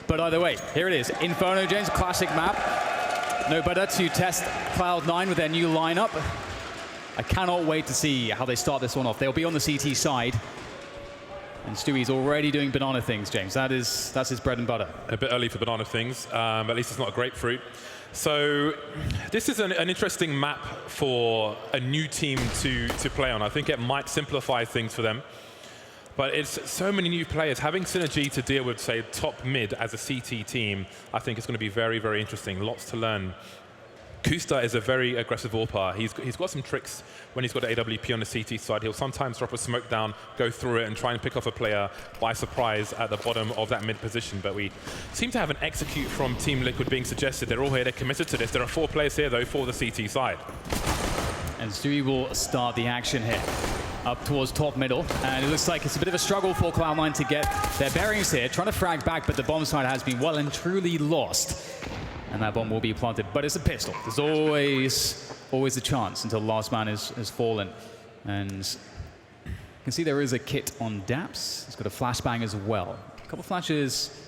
But either way, here it is. Inferno, James, classic map. No better to test Cloud9 with their new lineup. I cannot wait to see how they start this one off. They'll be on the CT side. And Stewie's already doing banana things, James. That's his bread and butter. A bit early for banana things. At least it's not a grapefruit. So this is an interesting map for a new team to play on. I think it might simplify things for them. But it's so many new players. Having synergy to deal with, say, top mid as a CT team, I think it's going to be very, very interesting. Lots to learn. Kusta is a very aggressive AWPer. He's got some tricks when he's got an AWP on the CT side. He'll sometimes drop a smoke down, go through it, and try and pick off a player by surprise at the bottom of that mid position. But we seem to have an execute from Team Liquid being suggested. They're all here, they're committed to this. There are 4 players here, though, for the CT side. And Stewie will start the action here. Up towards top middle, and it looks like it's a bit of a struggle for Cloud9 to get their bearings here, trying to frag back, but the bomb side has been well and truly lost. And that bomb will be planted, but it's a pistol. There's always a chance until the last man is fallen. And you can see there is a kit on Daps. It's got a flashbang as well. A couple flashes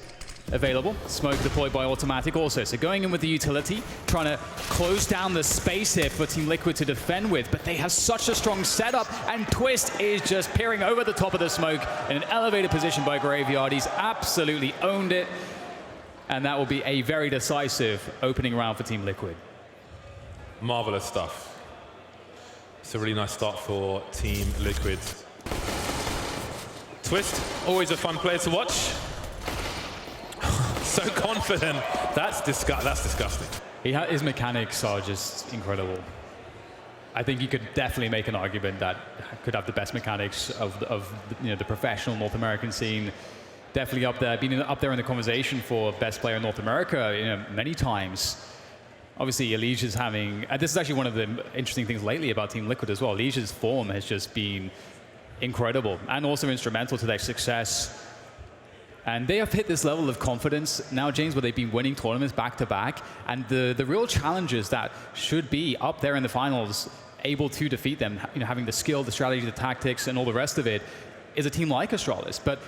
available. Smoke deployed by Automatic also. So going in with the utility, trying to close down the space here for Team Liquid to defend with, but they have such a strong setup, and Twist is just peering over the top of the smoke in an elevated position by Graveyard. He's absolutely owned it. And that will be a very decisive opening round for Team Liquid. Marvelous stuff. It's a really nice start for Team Liquid. Twist, always a fun player to watch. So confident. That's disgusting. His mechanics are just incredible. I think you could definitely make an argument that could have the best mechanics of the professional North American scene. Definitely up there, been up there in the conversation for best player in North America, many times. Obviously, Elige is having, and this is actually one of the interesting things lately about Team Liquid as well. Elige's form has just been incredible and also instrumental to their success. And they have hit this level of confidence now, James, where they've been winning tournaments back to back. And the real challenges that should be up there in the finals, able to defeat them, having the skill, the strategy, the tactics, and all the rest of it, is a team like Astralis. But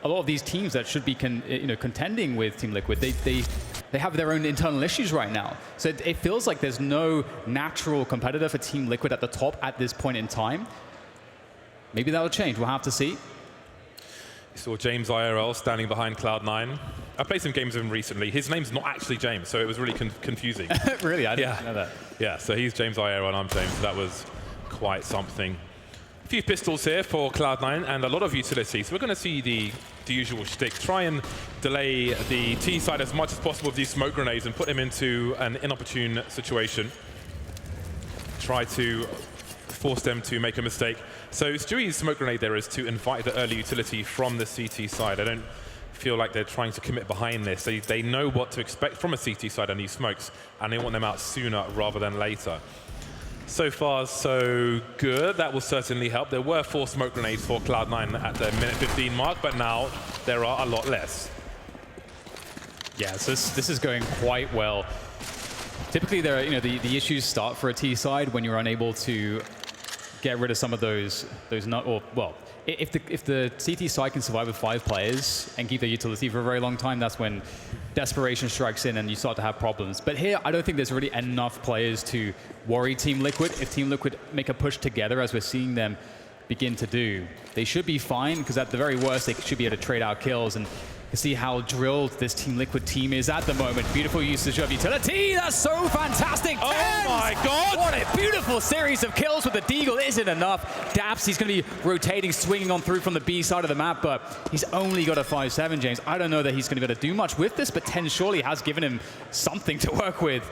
a lot of these teams that should be contending with Team Liquid, they have their own internal issues right now. So it feels like there's no natural competitor for Team Liquid at the top at this point in time. Maybe that will change. We'll have to see. You saw James IRL standing behind Cloud9. I played some games with him recently. His name's not actually James, so it was really confusing. Really? I didn't know that. Yeah, so he's James IRL and I'm James, so that was quite something. A few pistols here for Cloud9 and a lot of utility. So we're going to see the usual shtick. Try and delay the T side as much as possible with these smoke grenades and put them into an inopportune situation. Try to force them to make a mistake. So Stewie's smoke grenade there is to invite the early utility from the CT side. I don't feel like they're trying to commit behind this. They know what to expect from a CT side on these smokes, and they want them out sooner rather than later. So far, so good. That will certainly help. There were 4 smoke grenades for Cloud9 at the minute 15 mark, but now there are a lot less. Yeah, so this is going quite well. Typically, there are, the issues start for a T side when you're unable to get rid of some of those if the CT side can survive with 5 players and keep their utility for a very long time, that's when desperation strikes in and you start to have problems. But here, I don't think there's really enough players to worry Team Liquid. If Team Liquid make a push together, as we're seeing them begin to do, they should be fine, because at the very worst, they should be able to trade out kills. And you see how drilled this Team Liquid team is at the moment. Beautiful usage of utility. That's so fantastic. Oh my God! What a beautiful series of kills with the Deagle. Isn't enough. Daps, he's going to be rotating, swinging on through from the B side of the map, but he's only got a 5-7, James. I don't know that he's going to be able to do much with this, but 10 surely has given him something to work with.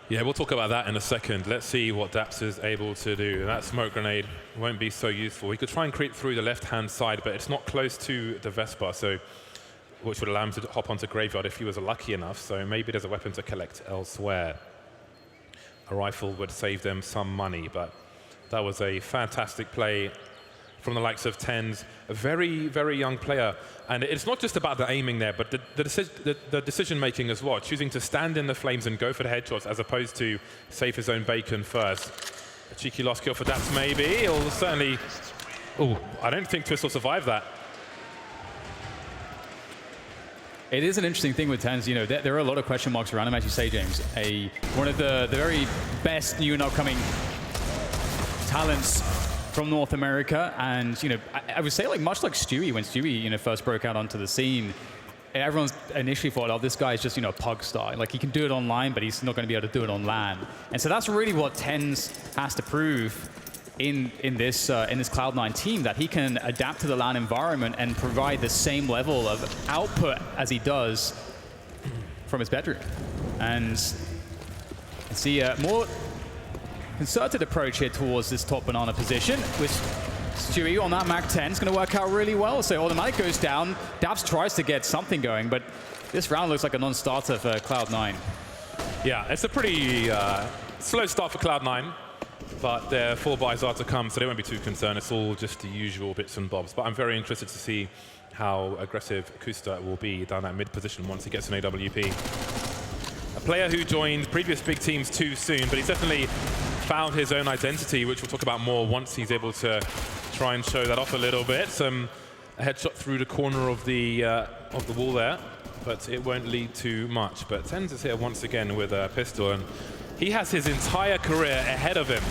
Yeah, we'll talk about that in a second. Let's see what Daps is able to do. That smoke grenade won't be so useful. He could try and creep through the left-hand side, but it's not close to the Vespa, so which would allow him to hop onto Graveyard if he was lucky enough. So maybe there's a weapon to collect elsewhere. A rifle would save them some money, but that was a fantastic play from the likes of Tens, a very, very young player. And it's not just about the aiming there, but the decision-making as well, choosing to stand in the flames and go for the headshots as opposed to save his own bacon first. A cheeky last kill for Daps, maybe. He'll certainly... Oh, I don't think Twist will survive that. It is an interesting thing with TenZ. You know, there are a lot of question marks around him, as you say, James. One of the very best new and upcoming talents from North America, and you know, I would say, like, much like Stewie, when Stewie, you know, first broke out onto the scene, everyone's initially thought, oh, this guy's just, you know, a pug star. Like, he can do it online, but he's not going to be able to do it on LAN. And so that's really what TenZ has to prove in this Cloud9 team, that he can adapt to the LAN environment and provide the same level of output as he does from his bedroom. And see a more concerted approach here towards this top banana position, with Stewie on that Mac 10 is going to work out really well. So automatic goes down. Daps tries to get something going, but this round looks like a non-starter for Cloud9. Yeah, it's a pretty slow start for Cloud9. But their 4 buys are to come, so they won't be too concerned. It's all just the usual bits and bobs. But I'm very interested to see how aggressive Kusta will be down that mid position once he gets an AWP. A player who joined previous big teams too soon, but he's definitely found his own identity, which we'll talk about more once he's able to try and show that off a little bit. A headshot through the corner of the wall there, but it won't lead to much. But TenZ is here once again with a pistol, and he has his entire career ahead of him.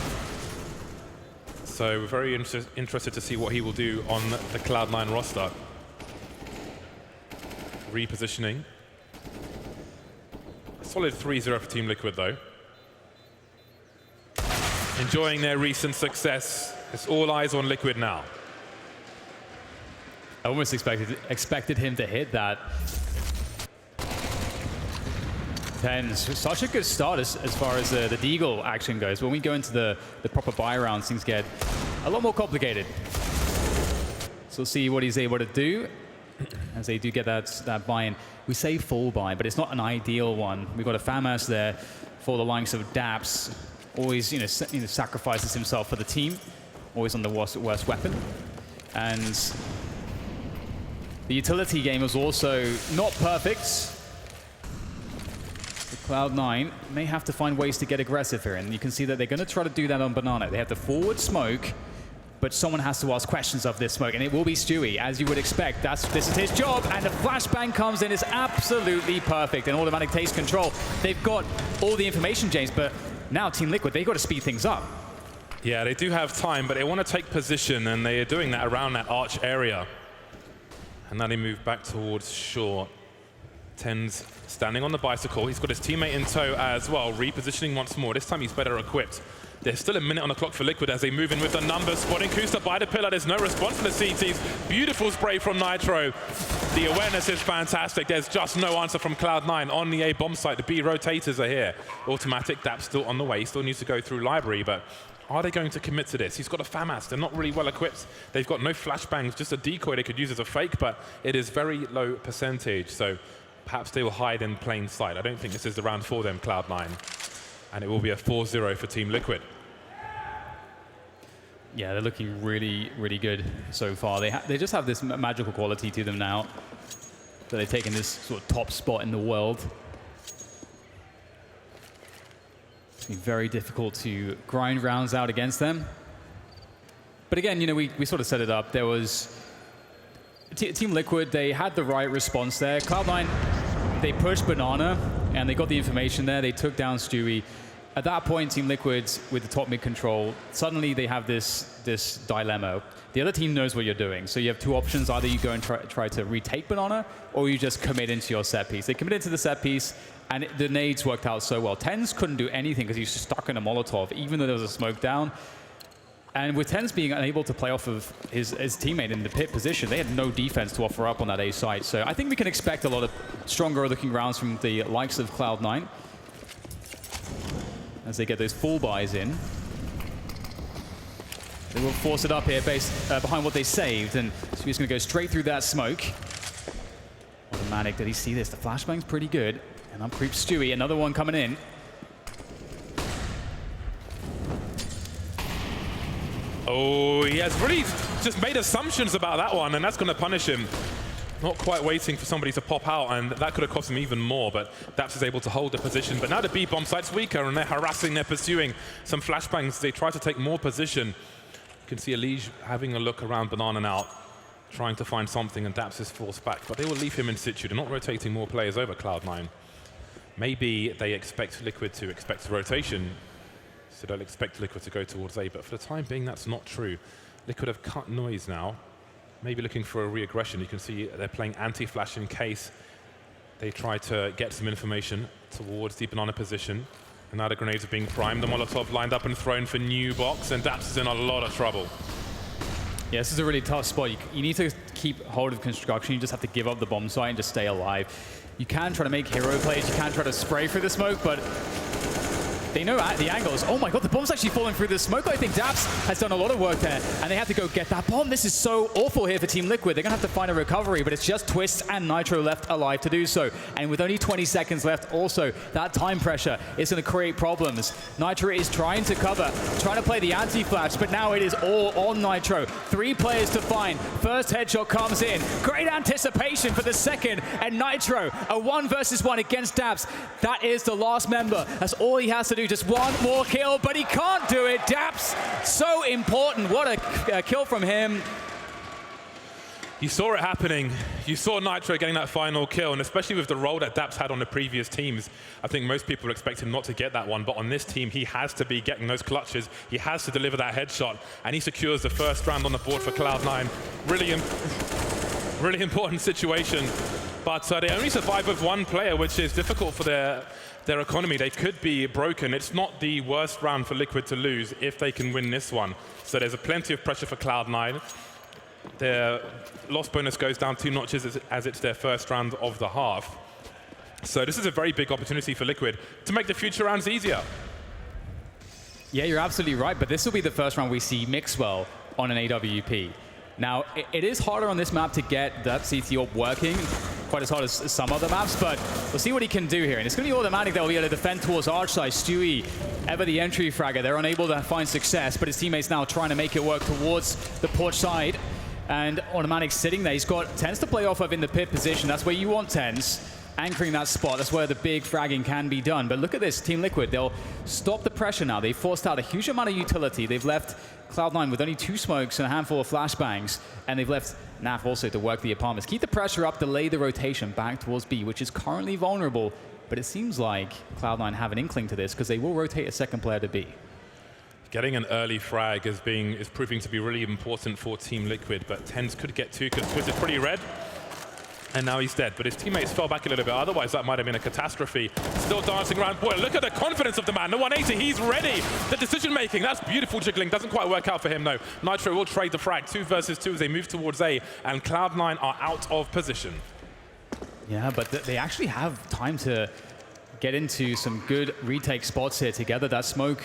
So we're very interested to see what he will do on the Cloud9 roster. Repositioning. A solid 3-0 for Team Liquid, though. Enjoying their recent success. It's all eyes on Liquid now. I almost expected him to hit that. TenZ, such a good start as far as the Deagle action goes. When we go into the proper buy rounds, things get a lot more complicated. So we'll see what he's able to do as they do get that buy-in. We say full buy, but it's not an ideal one. We've got a FAMAS there for the likes of Daps. Always, you know, sacrifices himself for the team. Always on the worst weapon. And the utility game was also not perfect. Cloud9 may have to find ways to get aggressive here, and you can see that they're going to try to do that on Banana. They have the forward smoke, but someone has to ask questions of this smoke, and it will be Stewie, as you would expect. This is his job, and the flashbang comes in. It's absolutely perfect, and automatic takes control. They've got all the information, James, but now Team Liquid, they've got to speed things up. Yeah, they do have time, but they want to take position, and they are doing that around that arch area. And now they move back towards short. TenZ standing on the bicycle. He's got his teammate in tow as well, repositioning once more. This time he's better equipped. There's still a minute on the clock for Liquid as they move in with the numbers. Spotting Kusta by the pillar. There's no response from the CTs. Beautiful spray from Nitro. The awareness is fantastic. There's just no answer from Cloud9 on the A bomb site. The B rotators are here. Automatic, Dap still on the way. Still needs to go through library, but are they going to commit to this? He's got a FAMAS. They're not really well equipped. They've got no flashbangs, just a decoy they could use as a fake, but it is very low percentage. So perhaps they will hide in plain sight. I don't think this is the round for them, Cloud9. And it will be a 4-0 for Team Liquid. Yeah, they're looking really, really good so far. They just have this magical quality to them now. So they've taken this sort of top spot in the world. It's been very difficult to grind rounds out against them. But again, you know, we sort of set it up. There was Team Liquid, they had the right response there. Cloud9, they pushed Banana, and they got the information there. They took down Stewie. At that point, Team Liquid, with the top mid control, suddenly they have this dilemma. The other team knows what you're doing, so you have two options. Either you go and try to retake Banana, or you just commit into your set piece. They committed to the set piece, and the nades worked out so well. TenZ couldn't do anything because he was stuck in a Molotov, even though there was a smoke down. And with TenZ being unable to play off of his teammate in the pit position, they had no defense to offer up on that A site. So I think we can expect a lot of stronger looking rounds from the likes of Cloud9 as they get those full buys in. They will force it up here behind what they saved, and so he's going to go straight through that smoke. Automatic, did he see this? The flashbang's pretty good. And up creeps Stewie, another one coming in. Oh, he has really just made assumptions about that one, and that's going to punish him. Not quite waiting for somebody to pop out, and that could have cost him even more, but Daps is able to hold the position. But now the B bomb site's weaker, and they're harassing, they're pursuing some flashbangs. They try to take more position. You can see Elige having a look around Banana now. trying to find something, and Daps is forced back. But they will leave him in situ. They're not rotating more players over Cloud9. Maybe they expect Liquid to expect a rotation, so they'll expect Liquid to go towards A. But for the time being, that's not true. Liquid have cut noise now. Maybe looking for a re-aggression. You can see they're playing anti-flash in case they try to get some information towards the banana position. And now the grenades are being primed. The Molotov lined up and thrown for new box, and Daps is in a lot of trouble. Yeah, this is a really tough spot. You need to keep hold of construction. You just have to give up the bomb site and just stay alive. You can try to make hero plays. You can try to spray through the smoke, but they know the angles. Oh my god, the bomb's actually falling through the smoke. I think Daps has done a lot of work there, and they have to go get that bomb. This is so awful here for Team Liquid. They're going to have to find a recovery, but it's just Twist and Nitro left alive to do so. And with only 20 seconds left also, that time pressure is going to create problems. Nitro is trying to cover, trying to play the anti-flash, but now it is all on Nitro. 3 players to find. First headshot comes in. Great anticipation for the second, and Nitro, a 1 versus 1 against Daps. That is the last member. That's all he has to do. Just one more kill, but he can't do it. Daps, so important. What a kill from him. You saw it happening. You saw Nitro getting that final kill, and especially with the role that Daps had on the previous teams, I think most people expect him not to get that one, but on this team, he has to be getting those clutches. He has to deliver that headshot, and he secures the first round on the board for Cloud9. Really important situation, but they only survive with 1 player, which is difficult for their economy. They could be broken. It's not the worst round for Liquid to lose if they can win this one. So there's plenty of pressure for Cloud9. Their loss bonus goes down 2 notches as it's their first round of the half. So this is a very big opportunity for Liquid to make the future rounds easier. Yeah, you're absolutely right, but this will be the first round we see Mixwell on an AWP. Now, it is harder on this map to get that CT AWP working, quite as hard as some other maps, but we'll see what he can do here. And it's going to be automatic that we'll be able to defend towards Arch side. Stewie, ever the entry fragger, they're unable to find success, but his teammates now trying to make it work towards the porch side. And automatic sitting there. He's got TenZ to play off of in the pit position. That's where you want TenZ. Anchoring that spot, that's where the big fragging can be done. But look at this, Team Liquid, they'll stop the pressure now. They've forced out a huge amount of utility. They've left Cloud9 with only 2 smokes and a handful of flashbangs. And they've left NAF also to work the apartments. Keep the pressure up, delay the rotation back towards B, which is currently vulnerable. But it seems like Cloud9 have an inkling to this because they will rotate a second player to B. Getting an early frag is proving to be really important for Team Liquid, but TenZ could get 2 because Twist is pretty red. And now he's dead, but his teammates fell back a little bit. Otherwise, that might have been a catastrophe. Still dancing around. Boy, look at the confidence of the man. The 180, he's ready. The decision-making, that's beautiful jiggling. Doesn't quite work out for him, though. Nitro will trade the frag. 2 versus 2 as they move towards A, and Cloud9 are out of position. Yeah, but they actually have time to get into some good retake spots here together. That smoke,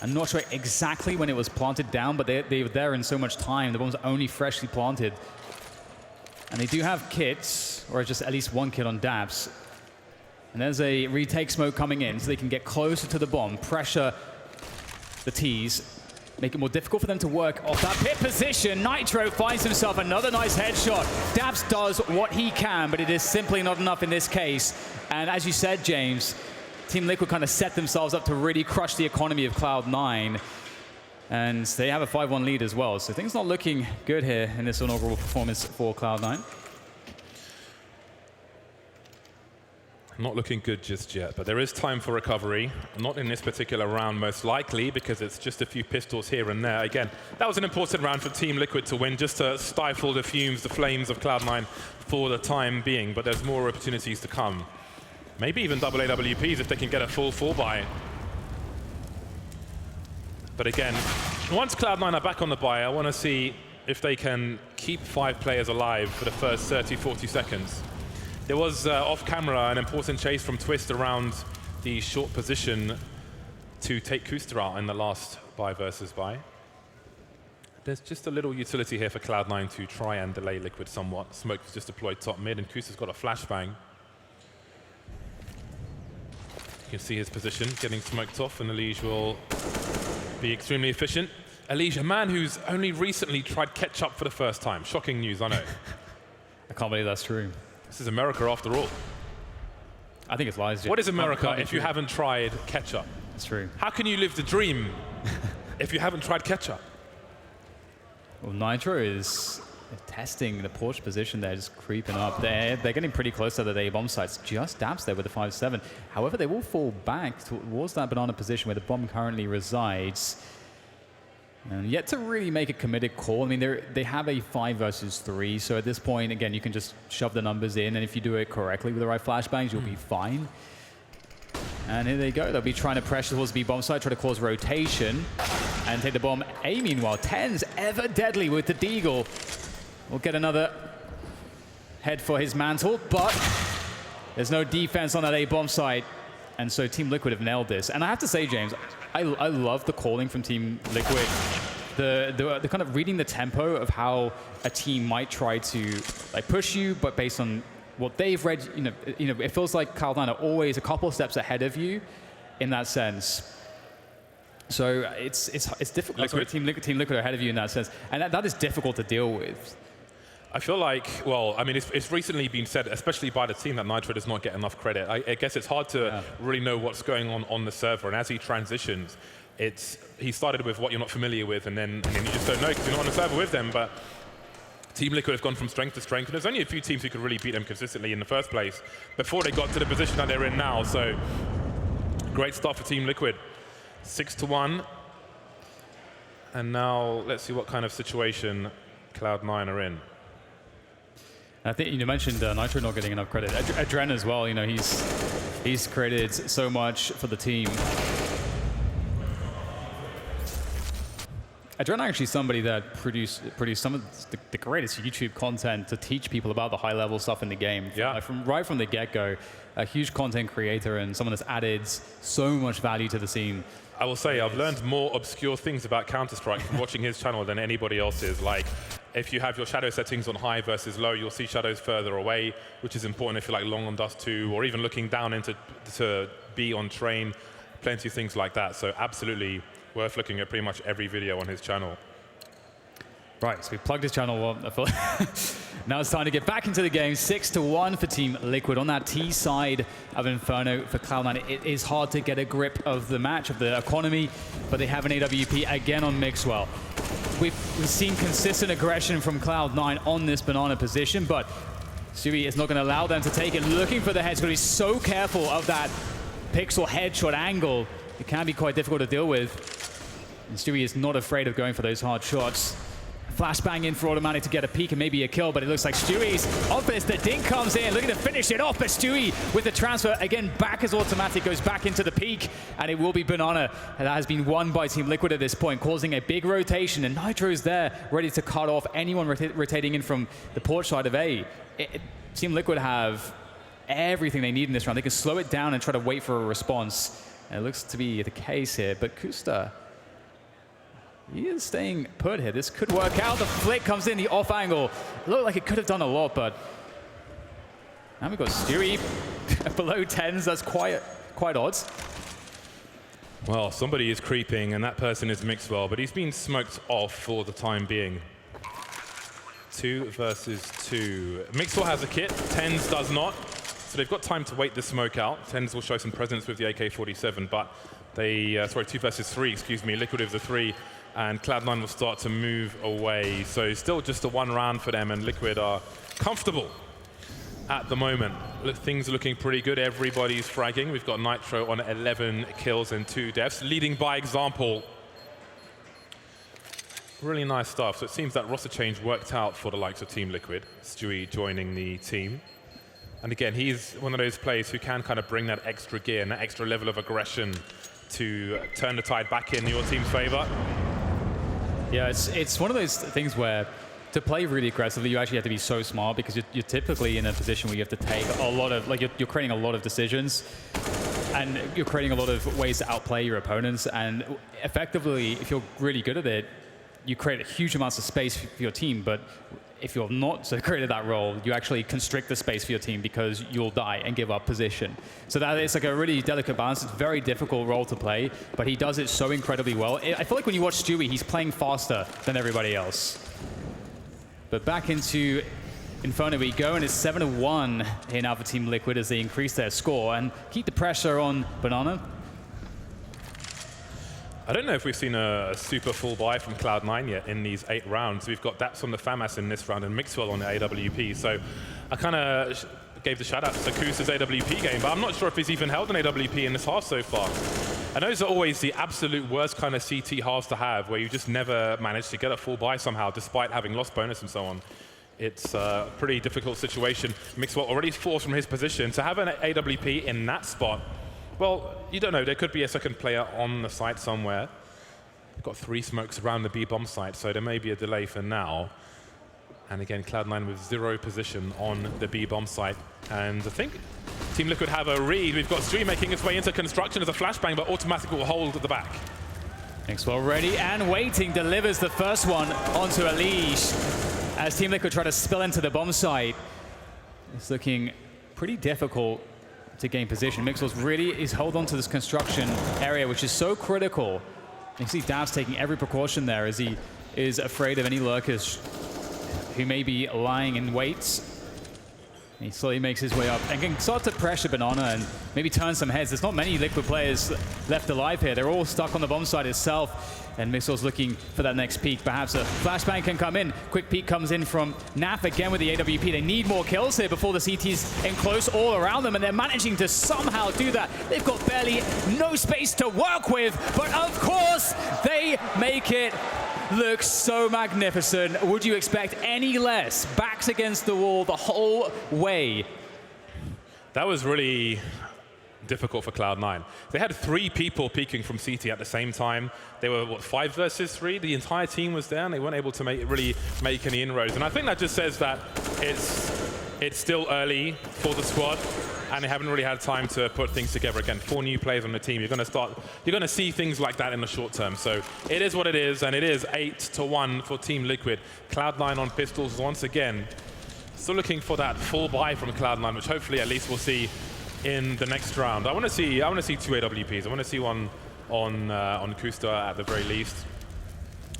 I'm not sure exactly when it was planted down, but they were there in so much time. The bomb's only freshly planted. And they do have kits, or just at least 1 kit on Daps. And there's a retake smoke coming in, so they can get closer to the bomb, pressure the T's, make it more difficult for them to work off that pit position. Nitro finds himself another nice headshot. Daps does what he can, but it is simply not enough in this case. And as you said, James, Team Liquid kind of set themselves up to really crush the economy of Cloud9. And they have a 5-1 lead as well. So things not looking good here in this inaugural performance for Cloud9. Not looking good just yet, but there is time for recovery. Not in this particular round, most likely, because it's just a few pistols here and there. Again, that was an important round for Team Liquid to win, just to stifle the fumes, the flames of Cloud9 for the time being. But there's more opportunities to come. Maybe even double AWPs if they can get a full 4-buy. But again, once Cloud9 are back on the buy, I want to see if they can keep 5 players alive for the first 30, 40 seconds. There was, off camera, an important chase from Twist around the short position to take Kuster out in the last buy versus buy. There's just a little utility here for Cloud9 to try and delay Liquid somewhat. Smoke was just deployed top mid, and Kuster's got a flashbang. You can see his position getting smoked off, and Elige will be extremely efficient. Elige, a man who's only recently tried ketchup for the first time. Shocking news, I know. I can't believe that's true. This is America after all. I think it's lies. What is America if you haven't tried ketchup? That's true. How can you live the dream if you haven't tried ketchup? Well, Nitro is testing the porch position there, just creeping up. They're getting pretty close to the A bomb sites. Just dabs there with the 5-7. However, they will fall back towards that banana position where the bomb currently resides. And yet to really make a committed call. I mean, they have a 5 versus 3, so at this point, again, you can just shove the numbers in, and if you do it correctly with the right flashbangs, you'll be fine. And here they go. They'll be trying to pressure towards the B bomb side, try to cause rotation, and take the bomb A. Meanwhile, Tens, ever deadly with the Deagle. We'll get another head for his mantle, but there's no defense on that A bomb site, and so Team Liquid have nailed this. And I have to say, James, I love the calling from Team Liquid. The kind of reading the tempo of how a team might try to like push you, but based on what they've read, it feels like Cloud9 are always a couple steps ahead of you in that sense. So it's difficult. Like, Team Liquid are ahead of you in that sense, and that is difficult to deal with. I feel like, well, I mean, it's recently been said, especially by the team, that Nitro does not get enough credit. I guess it's hard to really know what's going on the server, and as he transitions, he started with what you're not familiar with, and then you just don't know because you're not on the server with them. But Team Liquid have gone from strength to strength, and there's only a few teams who could really beat them consistently in the first place before they got to the position that they're in now. So great start for Team Liquid, 6-1, and now let's see what kind of situation Cloud9 are in. I think you mentioned Nitro not getting enough credit. Adren as well. He's created so much for the team. Adren actually somebody that produced some of the greatest YouTube content to teach people about the high-level stuff in the game. Yeah. Right from the get-go, a huge content creator and someone that's added so much value to the scene. I will say I've learned more obscure things about Counter-Strike from watching his channel than anybody else's. Like, if you have your shadow settings on high versus low, you'll see shadows further away, which is important if you're like long on Dust 2, or even looking down into to B on Train, plenty of things like that. So absolutely worth looking at pretty much every video on his channel. Right, so we plugged his channel up. Now it's time to get back into the game. 6-1 for Team Liquid. On that T side of Inferno for Cloud9, it is hard to get a grip of the match, of the economy, but they have an AWP again on Mixwell. We've seen consistent aggression from Cloud9 on this banana position, but Stewie is not going to allow them to take it. Looking for the head. He's going to be so careful of that pixel headshot angle. It can be quite difficult to deal with. And Stewie is not afraid of going for those hard shots. Flashbang in for automatic to get a peek and maybe a kill, but it looks like Stewie's office. The dink comes in, looking to finish it off, but Stewie with the transfer again back as automatic, goes back into the peak, and it will be banana. And that has been won by Team Liquid at this point, causing a big rotation, and Nitro's there, ready to cut off anyone rotating in from the porch side of A. Team Liquid have everything they need in this round. They can slow it down and try to wait for a response. And it looks to be the case here, but Kusta, he is staying put here. This could work out. The flick comes in, the off angle. It looked like it could have done a lot, but now we've got Stewie below 10s. That's quite odds. Well, somebody is creeping, and that person is Mixwell, but he's been smoked off for the time being. 2 versus 2. Mixwell has a kit, Tens does not. So they've got time to wait the smoke out. Tens will show some presence with the AK-47, but they, 2 versus 3, excuse me, Liquid with the 3. And Cloud9 will start to move away. So still just a 1 round for them, and Liquid are comfortable at the moment. Things are looking pretty good. Everybody's fragging. We've got Nitro on 11 kills and 2 deaths, leading by example. Really nice stuff. So it seems that roster change worked out for the likes of Team Liquid. Stewie joining the team. And again, he's one of those players who can kind of bring that extra gear and that extra level of aggression to turn the tide back in your team's favor. Yeah, it's one of those things where to play really aggressively, you actually have to be so smart, because you're typically in a position where you have to take a lot of, like, you're creating a lot of decisions, and you're creating a lot of ways to outplay your opponents. And effectively, if you're really good at it, you create huge amounts of space for your team. But if you're not so great at that role, you actually constrict the space for your team because you'll die and give up position. So that is like a really delicate balance. It's a very difficult role to play, but he does it so incredibly well. I feel like when you watch Stewie, he's playing faster than everybody else. But back into Inferno we go, and it's 7-1 here now for Team Liquid as they increase their score and keep the pressure on Banana. I don't know if we've seen a super full buy from Cloud9 yet in these 8 rounds. We've got Daps on the FAMAS in this round and Mixwell on the AWP. So I kind of gave the shout out to Kusa's AWP game, but I'm not sure if he's even held an AWP in this half so far. And those are always the absolute worst kind of CT halves to have, where you just never manage to get a full buy somehow, despite having lost bonus and so on. It's a pretty difficult situation. Mixwell already forced from his position. To have an AWP in that spot, well, you don't know. There could be a second player on the site somewhere. We've got 3 smokes around the B bomb site, so there may be a delay for now. And again, Cloud9 with 0 position on the B bomb site. And I think Team Liquid have a read. We've got Stream making its way into construction as a flashbang, but automatic will hold at the back. Mixwell ready and waiting, delivers the first one onto Elige. As Team Liquid try to spill into the bomb site, it's looking pretty difficult to gain position. Mixwell's really is hold on to this construction area, which is so critical. You see Dabs taking every precaution there as he is afraid of any lurkers who may be lying in wait. He slowly makes his way up and can start to pressure Banana and maybe turn some heads. There's not many Liquid players left alive here. They're all stuck on the bomb site itself. And Mixwell's looking for that next peek. Perhaps a flashbang can come in. Quick peek comes in from Naf again with the AWP. They need more kills here before the CTs enclose all around them, and they're managing to somehow do that. They've got barely no space to work with, but of course they make it look so magnificent. Would you expect any less? Backs against the wall the whole way. That was really difficult for Cloud9. They had 3 people peeking from CT at the same time. They were, what, 5 versus 3? The entire team was there, and they weren't able to really make any inroads. And I think that just says that it's still early for the squad, and they haven't really had time to put things together. Again, 4 new players on the team. You're going to see things like that in the short term. So it is what it is, and it is 8-1 for Team Liquid. Cloud9 on pistols once again. Still looking for that full buy from Cloud9, which hopefully at least we'll see in the next round. I want to see 2 AWPs. I want to see one on Kusta at the very least.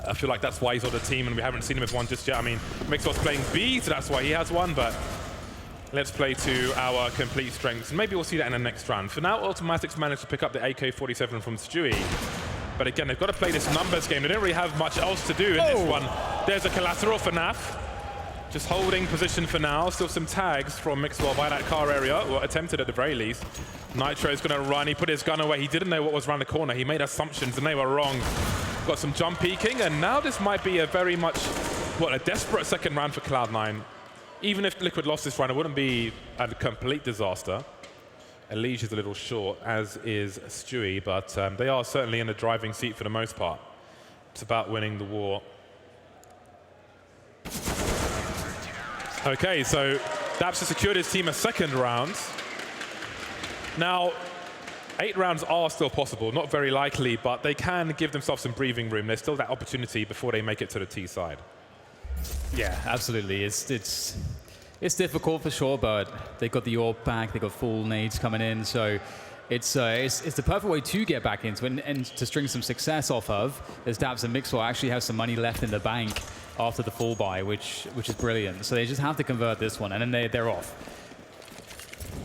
I feel like that's why he's on the team, and we haven't seen him with one just yet. I mean, Mixwell's playing B, so that's why he has one, but let's play to our complete strengths, and maybe we'll see that in the next round. For now, Automatics managed to pick up the AK-47 from Stewie, but again, they've got to play this numbers game. They don't really have much else to do in this one. There's a collateral for Naf. Just holding position for now. Still some tags from Mixwell by that car area, or attempted at the very least. Nitro's going to run. He put his gun away. He didn't know what was around the corner. He made assumptions, and they were wrong. Got some jump peeking, and now this might be a very much, a desperate second round for Cloud9. Even if Liquid lost this round, it wouldn't be a complete disaster. Elige is a little short, as is Stewie, but they are certainly in the driving seat for the most part. It's about winning the war. Okay, so Dabs has secured his team a second round. Now, 8 rounds are still possible, not very likely, but they can give themselves some breathing room. There's still that opportunity before they make it to the T side. Yeah, absolutely. It's difficult for sure, but they got the AWP back. They got full nades coming in, so it's the perfect way to get back into it and to string some success off of. As Dabs and Mixwell actually have some money left in the bank after the full buy, which is brilliant. So they just have to convert this one, and then they're off.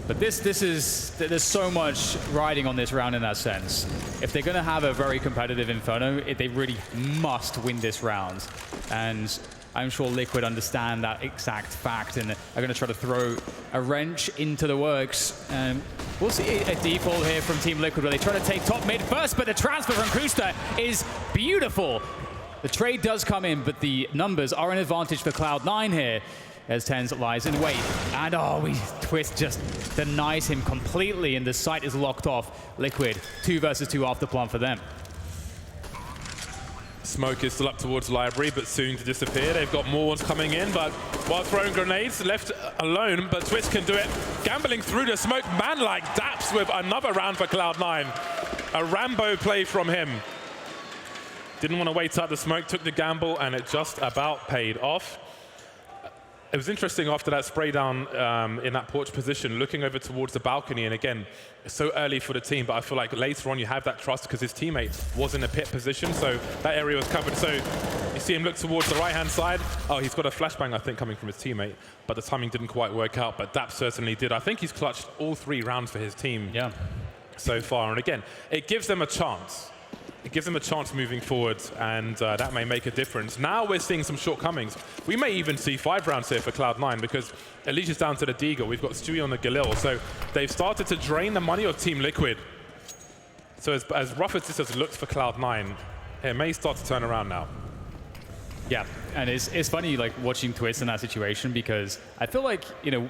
But there's so much riding on this round in that sense. If they're going to have a very competitive Inferno, they really must win this round. And I'm sure Liquid understand that exact fact and are going to try to throw a wrench into the works. We'll see a default here from Team Liquid where they try to take top mid first, but the transfer from Kusta is beautiful. The trade does come in, but the numbers are an advantage for Cloud9 here as TenZ lies in wait. And Twist just denies him completely, and the site is locked off. Liquid, 2 versus 2 after plant for them. Smoke is still up towards Library, but soon to disappear. They've got more ones coming in, but while throwing grenades, left alone, but Twist can do it. Gambling through the smoke, man like Daps with another round for Cloud9. A Rambo play from him. Didn't want to wait out the smoke, took the gamble, and it just about paid off. It was interesting after that spray down in that porch position, looking over towards the balcony, and again, it's so early for the team, but I feel like later on you have that trust because his teammate was in a pit position, so that area was covered. So you see him look towards the right-hand side. Oh, he's got a flashbang, I think, coming from his teammate, but the timing didn't quite work out, but Dap certainly did. I think he's clutched all 3 rounds for his team so far, and again, it gives them a chance. it gives them a chance moving forward, and that may make a difference. Now we're seeing some shortcomings. We may even see 5 rounds here for Cloud9 because Alicia's down to the Deagle. We've got Stewie on the Galil, so they've started to drain the money of Team Liquid. So as rough as this has looked for Cloud9, it may start to turn around now. Yeah, and it's funny like watching Twist in that situation because I feel like, you know,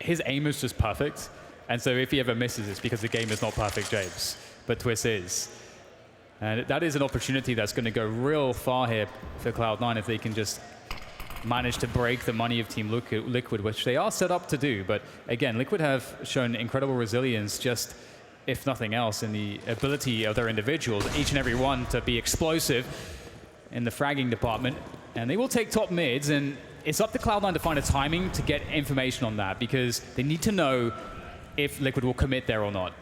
his aim is just perfect. And so if he ever misses, it's because the game is not perfect, James, but Twist is. And that is an opportunity that's going to go real far here for Cloud9 if they can just manage to break the money of Team Liquid, which they are set up to do. But again, Liquid have shown incredible resilience, just if nothing else, in the ability of their individuals, each and every one, to be explosive in the fragging department. And they will take top mids, and it's up to Cloud9 to find a timing to get information on that because they need to know if Liquid will commit there or not.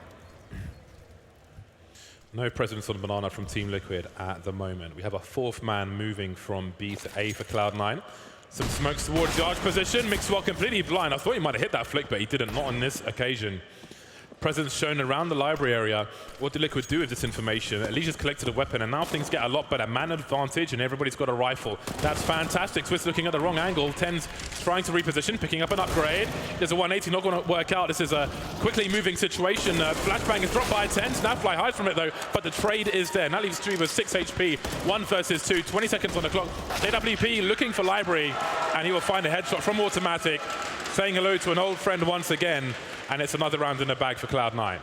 No presence on Banana from Team Liquid at the moment. We have a 4th man moving from B to A for Cloud9. Some smokes towards the arch position. Mixwell completely blind. I thought he might have hit that flick, but he didn't, not on this occasion. Presence shown around the library area. What did Liquid do with this information? Alicia's collected a weapon, and now things get a lot better. Man advantage, and everybody's got a rifle. That's fantastic. Twist looking at the wrong angle. Ten's trying to reposition, picking up an upgrade. There's a 180, not going to work out. This is a quickly moving situation. Flashbang is dropped by 10. Snapfly hides from it, though, but the trade is there. That leaves Stewie with 6 HP, 1 versus 2, 20 seconds on the clock. AWP looking for library, and he will find a headshot from automatic, saying hello to an old friend once again. And it's another round in the bag for Cloud9.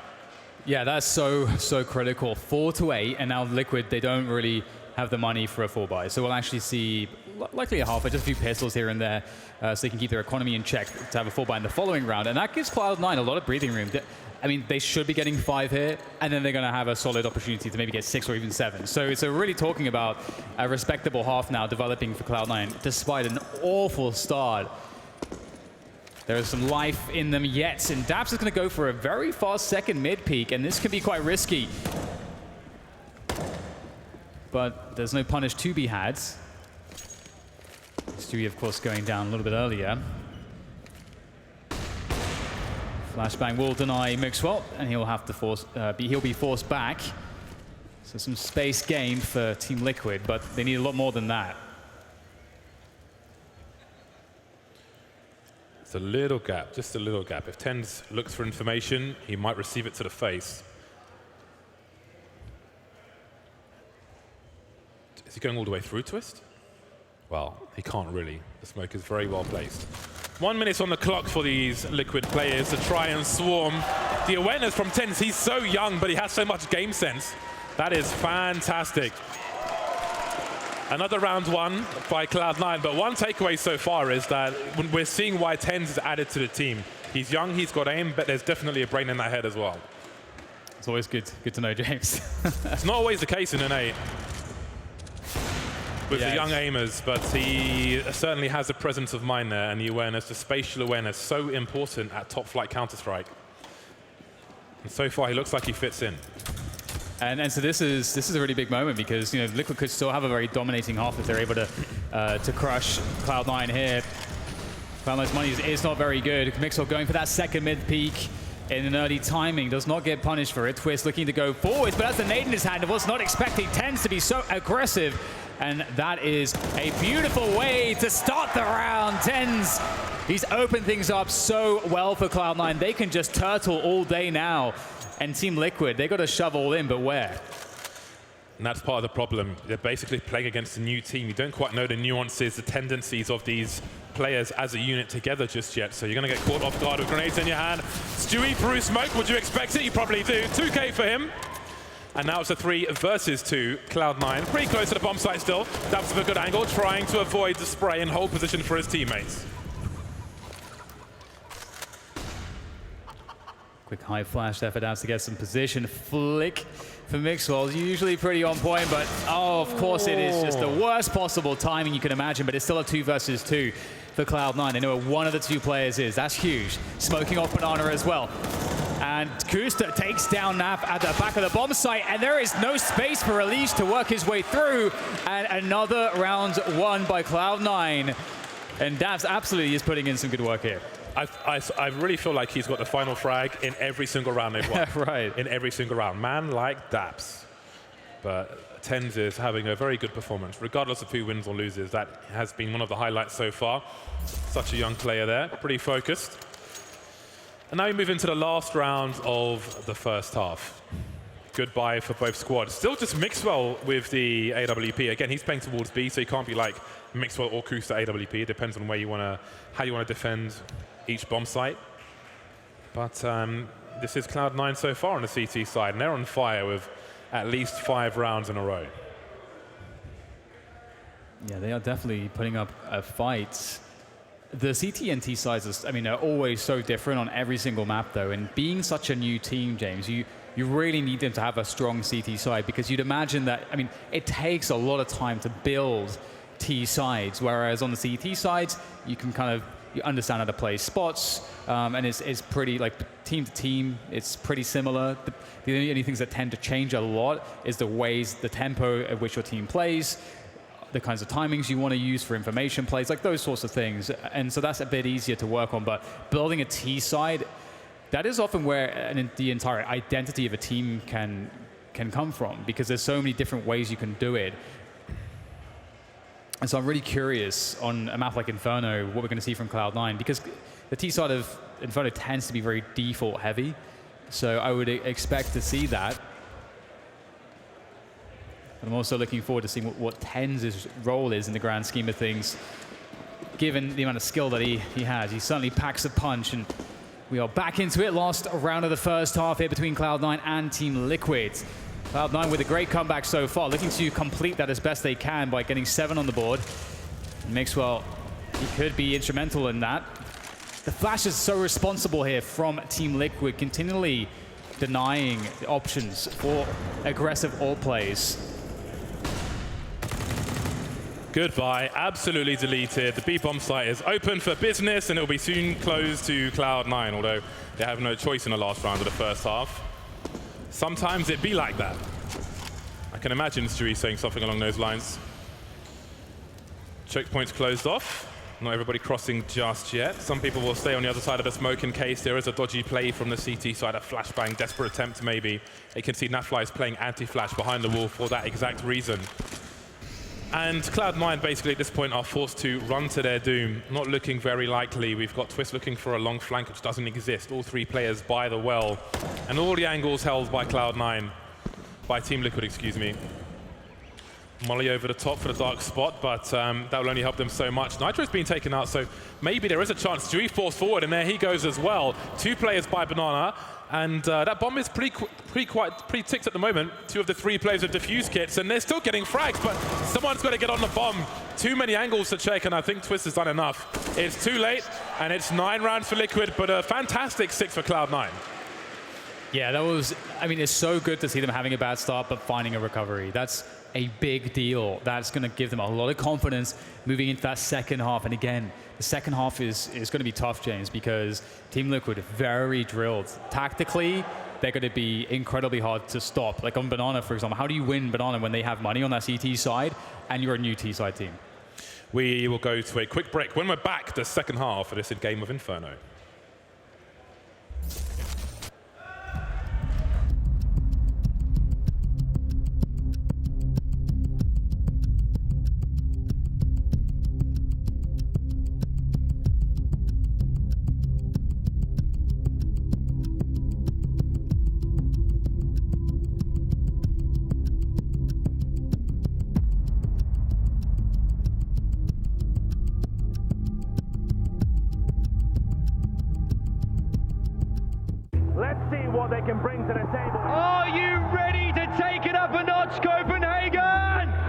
Yeah, that's so critical. 4 to 8, and now Liquid, they don't really have the money for a 4-buy. So we'll actually see likely a half, but just a few pistols here and there, so they can keep their economy in check to have a 4-buy in the following round. And that gives Cloud9 a lot of breathing room. I mean, they should be getting 5 here, and then they're going to have a solid opportunity to maybe get 6 or even 7. So it's really talking about a respectable half now developing for Cloud9, despite an awful start. There is some life in them yet, and Daps is going to go for a very fast second mid peak, and this can be quite risky. But there's no punish to be had. Stewie, of course, going down a little bit earlier. Flashbang will deny Mixwell, and he'll have to he'll be forced back. So some space gained for Team Liquid, but they need a lot more than that. It's a little gap, just a little gap. If Tens looks for information, he might receive it to the face. Is he going all the way through Twist? Well, he can't really. The smoke is very well placed. 1 minute on the clock for these Liquid players to try and swarm. The awareness from Tens, he's so young, but he has so much game sense. That is fantastic. Another round 1 by Cloud9, but one takeaway so far is that we're seeing why Tens is added to the team. He's young, he's got aim, but there's definitely a brain in that head as well. It's always good to know, James. It's not always the case in an 8 with the young aimers, but he certainly has a presence of mind there, and the awareness, the spatial awareness, so important at top flight Counter-Strike. And so far, he looks like he fits in. And so this is a really big moment because, you know, Liquid could still have a very dominating half if they're able to crush Cloud9 here. Cloud9's money is not very good. Mixwell going for that second mid peak in an early timing, does not get punished for it. Twist looking to go forwards, but has the nade in his hand and was not expecting Tens to be so aggressive. And that is a beautiful way to start the round. Tens, he's opened things up so well for Cloud9. They can just turtle all day now. And Team Liquid, they got to shove all in, but where? And that's part of the problem. They're basically playing against a new team. You don't quite know the nuances, the tendencies of these players as a unit together just yet. So you're going to get caught off guard with grenades in your hand. Stewie through smoke, would you expect it? You probably do. 2K for him. And now it's a 3 versus 2. Cloud9 pretty close to the bomb site still. That's a good angle, trying to avoid the spray and hold position for his teammates. Quick high flash there for Dabs to get some position. Flick for Mixwell, usually pretty on point, but oh, of course it is just the worst possible timing you can imagine, but it's still a 2 versus 2 for Cloud9. They know where one of the 2 players is. That's huge. Smoking off Banana as well. And Kusta takes down Naf at the back of the bomb site, and there is no space for Release to work his way through. And another round 1 by Cloud9. And Dabs absolutely is putting in some good work here. I really feel like he's got the final frag in every single round they've won. Right. In every single round. Man like Daps. But TenZ is having a very good performance, regardless of who wins or loses. That has been one of the highlights so far. Such a young player there, pretty focused. And now we move into the last round of the first half. Goodbye for both squads. Still just Mixwell with the AWP. Again, he's playing towards B, so he can't be like Mixwell or Kusa AWP. It depends on where you want to, how you want to defend each bomb site. But this is Cloud9 so far on the CT side, and they're on fire with at least 5 rounds in a row. Yeah, they are definitely putting up a fight. The CT and T sizes, I mean, are always so different on every single map, though. And being such a new team, James, you really need them to have a strong CT side, because you'd imagine that, I mean, it takes a lot of time to build T sides, whereas on the CT sides, you can kind of, you understand how to play spots, and it's pretty, like, team to team, it's pretty similar. The only things that tend to change a lot is the ways, the tempo at which your team plays, the kinds of timings you want to use for information plays, like those sorts of things. And so that's a bit easier to work on. But building a T side, that is often where the entire identity of a team can come from, because there's so many different ways you can do it. And so I'm really curious on a map like Inferno, what we're going to see from Cloud9, because the T side of Inferno tends to be very default heavy. So I would expect to see that. I'm also looking forward to seeing what TenZ's role is in the grand scheme of things, given the amount of skill that he has. He certainly packs a punch, and we are back into it. Last round of the first half here between Cloud9 and Team Liquid. Cloud9 with a great comeback so far, looking to complete that as best they can by getting 7 on the board. Mixwell, he could be instrumental in that. The flash is so responsible here from Team Liquid, continually denying the options for aggressive ult plays. Goodbye, absolutely deleted. The B-bomb site is open for business, and it will be soon closed to Cloud9, although they have no choice in the last round of the first half. Sometimes it be like that. I can imagine Stewie saying something along those lines. Choke points closed off. Not everybody crossing just yet. Some people will stay on the other side of the smoke in case there is a dodgy play from the CT side, a flashbang, desperate attempt maybe. You can see Nafly is playing anti-flash behind the wall for that exact reason. And Cloud9 basically at this point are forced to run to their doom. Not looking very likely. We've got Twist looking for a long flank, which doesn't exist. All 3 players by the well. And all the angles held by Cloud9. By Team Liquid, excuse me. Molly over the top for the dark spot, but that will only help them so much. Nitro's been taken out, so maybe there is a chance. Stewie forced forward, and there he goes as well. 2 players by Banana. And that bomb is pretty ticked at the moment. 2 of the 3 players with defuse kits, and they're still getting frags, but someone's got to get on the bomb. Too many angles to check, and I think Twist has done enough. It's too late, and it's 9 rounds for Liquid, but a fantastic 6 for Cloud9. Yeah, that was, I mean, it's so good to see them having a bad start, but finding a recovery. That's a big deal. That's going to give them a lot of confidence moving into that second half. And again, the second half is going to be tough, James, because Team Liquid are very drilled. Tactically, they're going to be incredibly hard to stop. Like on Banana, for example, how do you win Banana when they have money on that CT side and you're a new T side team? We will go to a quick break. When we're back, the second half of this game of Inferno.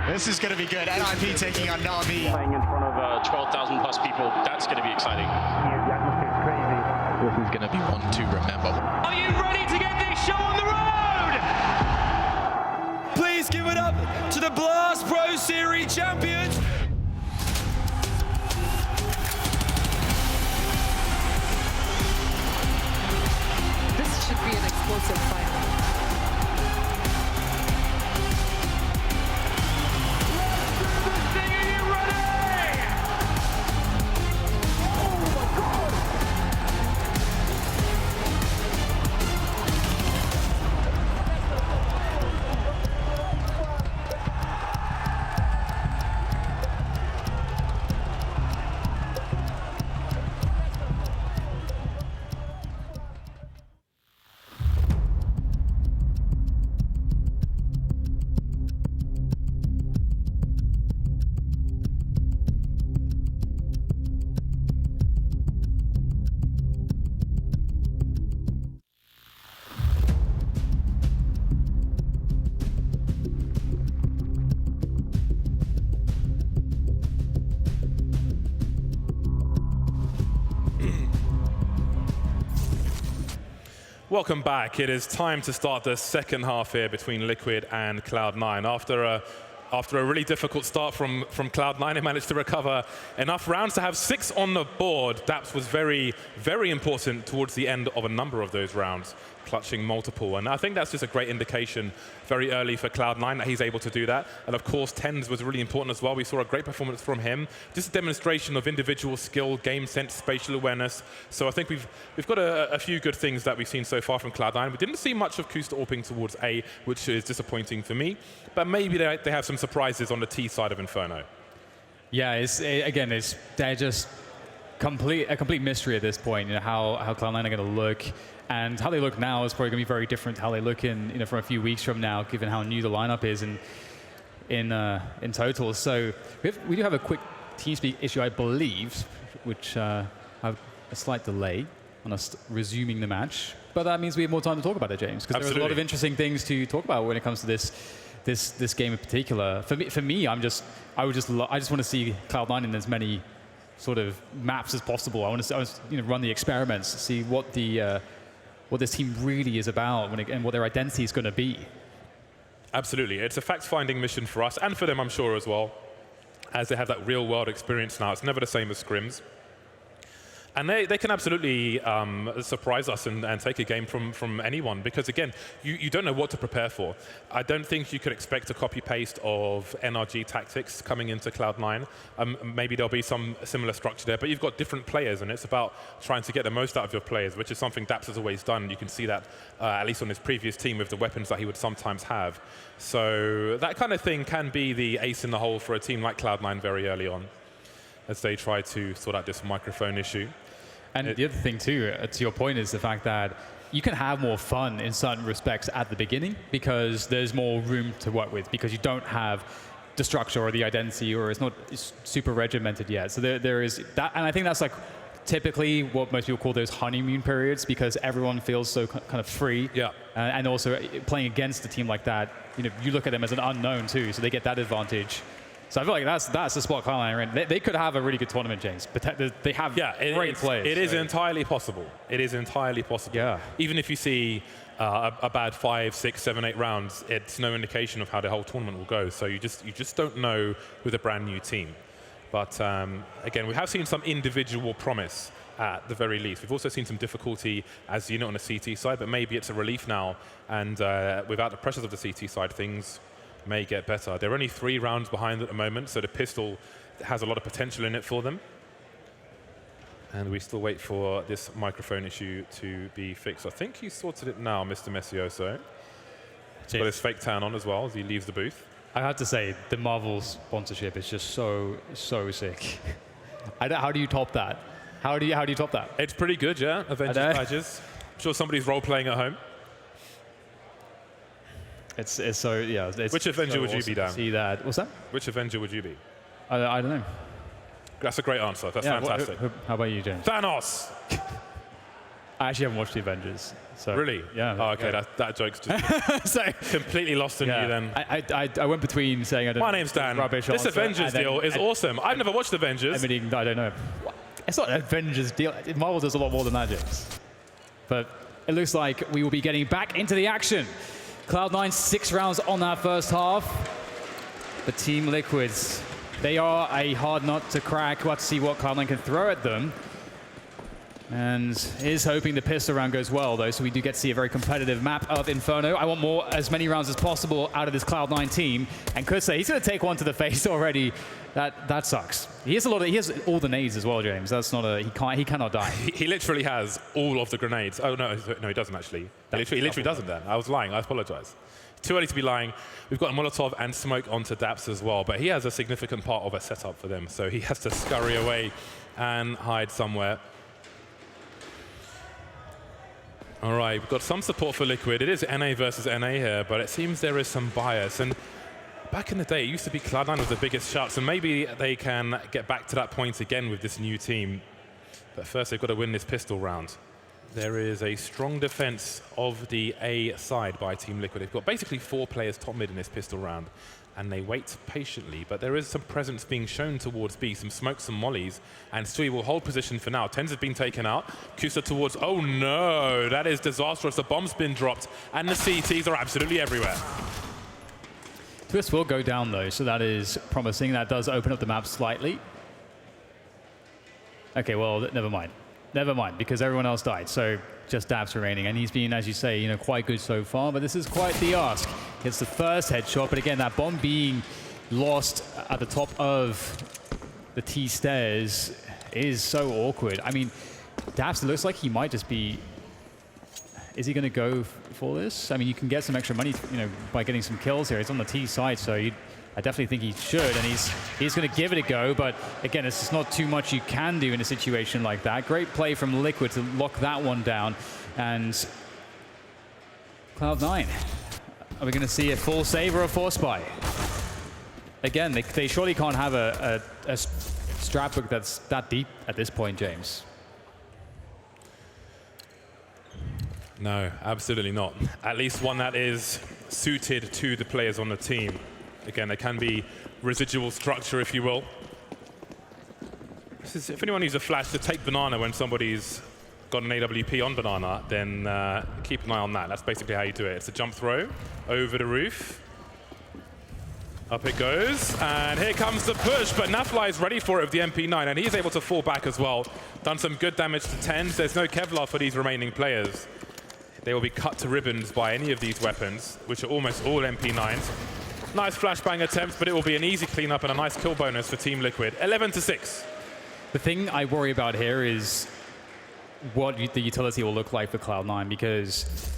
This is going to be good. NIP taking on Na'Vi. Playing in front of 12,000 plus people, that's going to be exciting. The atmosphere is crazy. This is going to be one to remember. Are you ready to get this show on the road? Please give it up to the Blast Pro Series champions. This should be an explosive fight. Welcome back. It is time to start the second half here between Liquid and Cloud9. After a really difficult start from Cloud9, they managed to recover enough rounds to have 6 on the board. Daps was very, very important towards the end of a number of those rounds, clutching multiple. And I think that's just a great indication very early for Cloud9 that he's able to do that. And of course, Tens was really important as well. We saw a great performance from him. Just a demonstration of individual skill, game sense, spatial awareness. So I think we've got a few good things that we've seen so far from Cloud9. We didn't see much of Kusta AWPing towards A, which is disappointing for me. But maybe they have some surprises on the T side of Inferno. Yeah, they're just a complete mystery at this point. You know, how Cloud9 are going to look, and how they look now is probably going to be very different to how they look in from a few weeks from now, given how new the lineup is in total. So we do have a quick TeamSpeak issue, I believe, which have a slight delay on us resuming the match. But that means we have more time to talk about it, James, because there's a lot of interesting things to talk about when it comes to this game in particular. For me, I just want to see Cloud9 in as many sort of maps as possible. I want to run the experiments, see what this team really is about and what their identity is going to be. Absolutely, it's a fact-finding mission for us and for them, I'm sure, as well, as they have that real-world experience now. It's never the same as scrims. And they can absolutely surprise us and take a game from anyone, because again, you don't know what to prepare for. I don't think you could expect a copy-paste of NRG tactics coming into Cloud9. Maybe there'll be some similar structure there, but you've got different players, and it's about trying to get the most out of your players, which is something Daps has always done. You can see that, at least on his previous team, with the weapons that he would sometimes have. So that kind of thing can be the ace in the hole for a team like Cloud9 very early on, as they try to sort out this microphone issue. And the other thing too, to your point, is the fact that you can have more fun in certain respects at the beginning, because there's more room to work with, because you don't have the structure or the identity, or it's not super regimented yet. So there is that, and I think that's like typically what most people call those honeymoon periods, because everyone feels so kind of free. Yeah. And also playing against a team like that, you look at them as an unknown too, so they get that advantage. So I feel like that's the spot Cloud9 are in. They could have a really good tournament, James. But they have great players. It is entirely possible. It is entirely possible. Yeah. Even if you see a bad 5, 6, 7, 8 rounds, it's no indication of how the whole tournament will go. So you just don't know with a brand new team. But again, we have seen some individual promise at the very least. We've also seen some difficulty, as you know, on the CT side, but maybe it's a relief now. And without the pressures of the CT side, things may get better. They're only 3 rounds behind at the moment, so the pistol has a lot of potential in it for them. And we still wait for this microphone issue to be fixed. I think he sorted it now, Mr. Messioso. He's got his fake tan on as well as he leaves the booth. I have to say, the Marvel sponsorship is just so sick. How do you top that? How do you top that? It's pretty good, yeah. Avengers badges. I'm sure somebody's role-playing at home. It's so, yeah. Which Avenger would you be, Dan? See that. What's that? Which Avenger would you be? I don't know. That's a great answer. That's fantastic. How about you, James? Thanos! I actually haven't watched the Avengers. So really? Yeah. Oh, okay. Yeah. That joke's just completely lost on you then. I went between saying I don't know. My name's Dan. This Avengers deal is awesome. I've never watched Avengers. I mean, I don't know. It's not an Avengers deal. Marvel does a lot more than that, James. But it looks like we will be getting back into the action. Cloud9, 6 rounds on that first half. The Team Liquids, they are a hard nut to crack. We'll have to see what Cloud9 can throw at them. And is hoping the pistol round goes well, though, so we do get to see a very competitive map of Inferno. I want as many rounds as possible out of this Cloud9 team. And could say he's going to take one to the face already. That sucks. He has all the nades as well, James. That's not he cannot die. He literally has all of the grenades. Oh no, he doesn't actually. He literally doesn't. Dan, I was lying. I apologize. Too early to be lying. We've got a Molotov and smoke onto Daps as well, but he has a significant part of a setup for them, so he has to scurry away and hide somewhere. All right, we've got some support for Liquid. It is NA versus NA here, but it seems there is some bias. And back in the day, it used to be Cloud9 was the biggest shots, and maybe they can get back to that point again with this new team. But first, they've got to win this pistol round. There is a strong defense of the A side by Team Liquid. They've got basically 4 players top mid in this pistol round. and they wait patiently, but there is some presence being shown towards B, some smokes, some mollies, and Stewie will hold position for now. Tens have been taken out. Kusa towards, oh no, that is disastrous. The bomb's been dropped, and the CTs are absolutely everywhere. Twist will go down though, so that is promising. That does open up the map slightly. Okay, well, never mind. Never mind, because everyone else died, so just Dabs remaining. And he's been, as you say, you know, quite good so far, but this is quite the ask. It's the first headshot, but again, that bomb being lost at the top of the T stairs is so awkward. I mean, Dabs, it looks like he might just be... Is he going to go for this? I mean, you can get some extra money, you know, by getting some kills here. He's on the T side, so I definitely think he should, and he's going to give it a go, but again, it's just not too much you can do in a situation like that. Great play from Liquid to lock that one down, and Cloud9, are we going to see a full save or a force buy? Again, they surely can't have a strat book that's that deep at this point, James. No, absolutely not. At least one that is suited to the players on the team. Again, there can be residual structure, if you will. This is, if anyone needs a flash to take banana when somebody's got an AWP on banana, then keep an eye on that. That's basically how you do it. It's a jump throw over the roof. Up it goes, and here comes the push, but Nafly is ready for it with the MP9, and he's able to fall back as well. Done some good damage to Tens. There's no Kevlar for these remaining players. They will be cut to ribbons by any of these weapons, which are almost all MP9s. Nice flashbang attempts, but it will be an easy cleanup and a nice kill bonus for Team Liquid. 11-6. The thing I worry about here is what the utility will look like for Cloud9, because